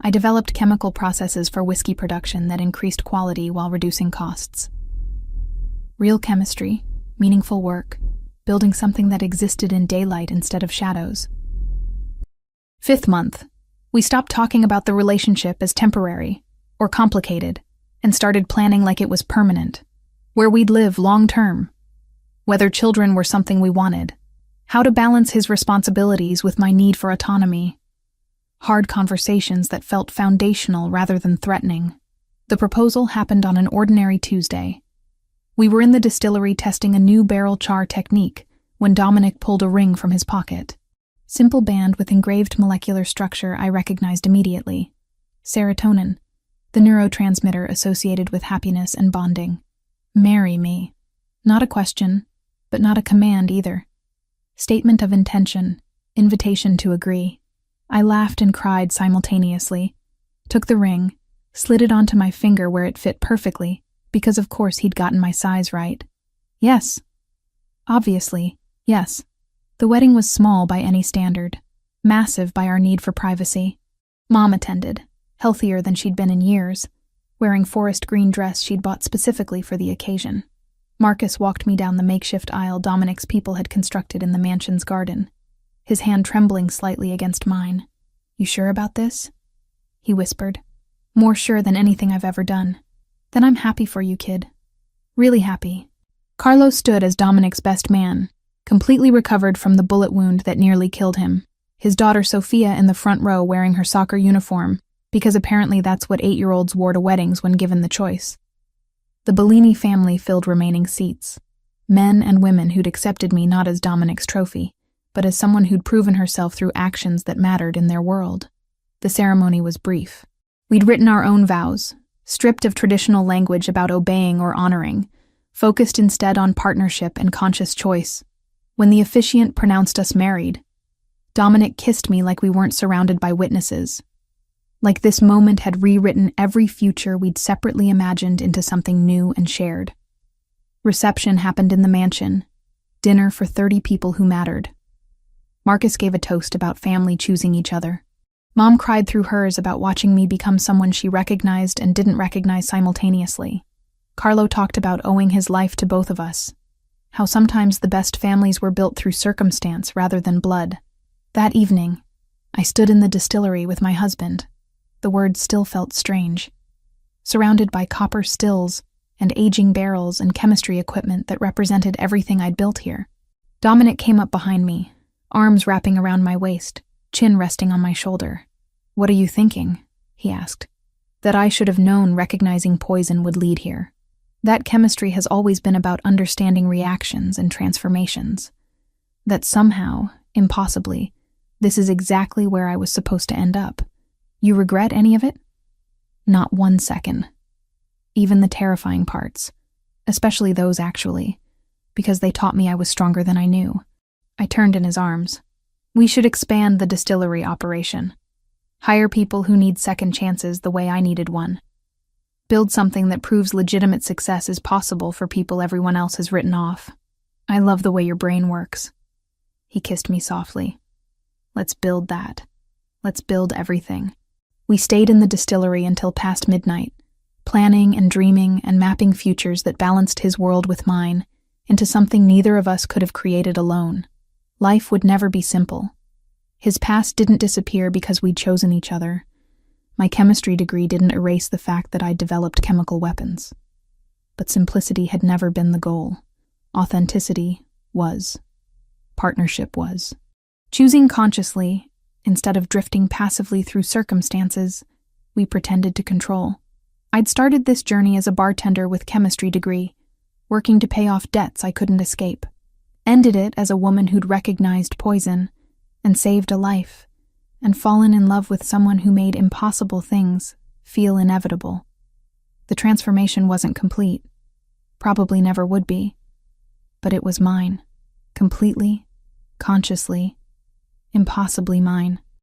I developed chemical processes for whiskey production that increased quality while reducing costs. Real chemistry, meaningful work, building something that existed in daylight instead of shadows. 5th month, we stopped talking about the relationship as temporary or complicated and started planning like it was permanent, where we'd live long-term, whether children were something we wanted, how to balance his responsibilities with my need for autonomy. Hard conversations that felt foundational rather than threatening. The proposal happened on an ordinary Tuesday. We were in the distillery testing a new barrel char technique when Dominic pulled a ring from his pocket. Simple band with engraved molecular structure I recognized immediately. Serotonin, the neurotransmitter associated with happiness and bonding. Marry me. Not a question, but not a command either. Statement of intention, invitation to agree. I laughed and cried simultaneously, took the ring, slid it onto my finger where it fit perfectly, because of course he'd gotten my size right. Yes. Obviously, yes. The wedding was small by any standard, massive by our need for privacy. Mom attended, healthier than she'd been in years. wearing forest green dress she'd bought specifically for the occasion. Marcus walked me down the makeshift aisle Dominic's people had constructed in the mansion's garden, his hand trembling slightly against mine. "You sure about this?" he whispered. "More sure than anything I've ever done." "Then I'm happy for you, kid. Really happy." Carlo stood as Dominic's best man, completely recovered from the bullet wound that nearly killed him, his daughter Sophia in the front row wearing her soccer uniform, because apparently that's what 8-year-olds wore to weddings when given the choice. The Bellini family filled remaining seats, men and women who'd accepted me not as Dominic's trophy, but as someone who'd proven herself through actions that mattered in their world. The ceremony was brief. We'd written our own vows, stripped of traditional language about obeying or honoring, focused instead on partnership and conscious choice. When the officiant pronounced us married, Dominic kissed me like we weren't surrounded by witnesses, like this moment had rewritten every future we'd separately imagined into something new and shared. Reception happened in the mansion, dinner for 30 people who mattered. Marcus gave a toast about family choosing each other. Mom cried through hers about watching me become someone she recognized and didn't recognize simultaneously. Carlo talked about owing his life to both of us, how sometimes the best families were built through circumstance rather than blood. That evening, I stood in the distillery with my husband. The word still felt strange. Surrounded by copper stills and aging barrels and chemistry equipment that represented everything I'd built here. Dominic came up behind me, arms wrapping around my waist, chin resting on my shoulder. "What are you thinking?" he asked. That I should have known recognizing poison would lead here. That chemistry has always been about understanding reactions and transformations. That somehow, impossibly, this is exactly where I was supposed to end up. "You regret any of it?" "Not 1 second. Even the terrifying parts, especially those actually, because they taught me I was stronger than I knew." I turned in his arms. "We should expand the distillery operation. Hire people who need second chances the way I needed one. Build something that proves legitimate success is possible for people everyone else has written off. I love the way your brain works." He kissed me softly. "Let's build that. Let's build everything." We stayed in the distillery until past midnight, planning and dreaming and mapping futures that balanced his world with mine into something neither of us could have created alone. Life would never be simple. His past didn't disappear because we'd chosen each other. My chemistry degree didn't erase the fact that I'd developed chemical weapons. But simplicity had never been the goal. Authenticity was. Partnership was. Choosing consciously, instead of drifting passively through circumstances we pretended to control. I'd started this journey as a bartender with chemistry degree, working to pay off debts I couldn't escape. Ended it as a woman who'd recognized poison and saved a life, and fallen in love with someone who made impossible things feel inevitable. The transformation wasn't complete, probably never would be, but it was mine, completely, consciously, impossibly mine.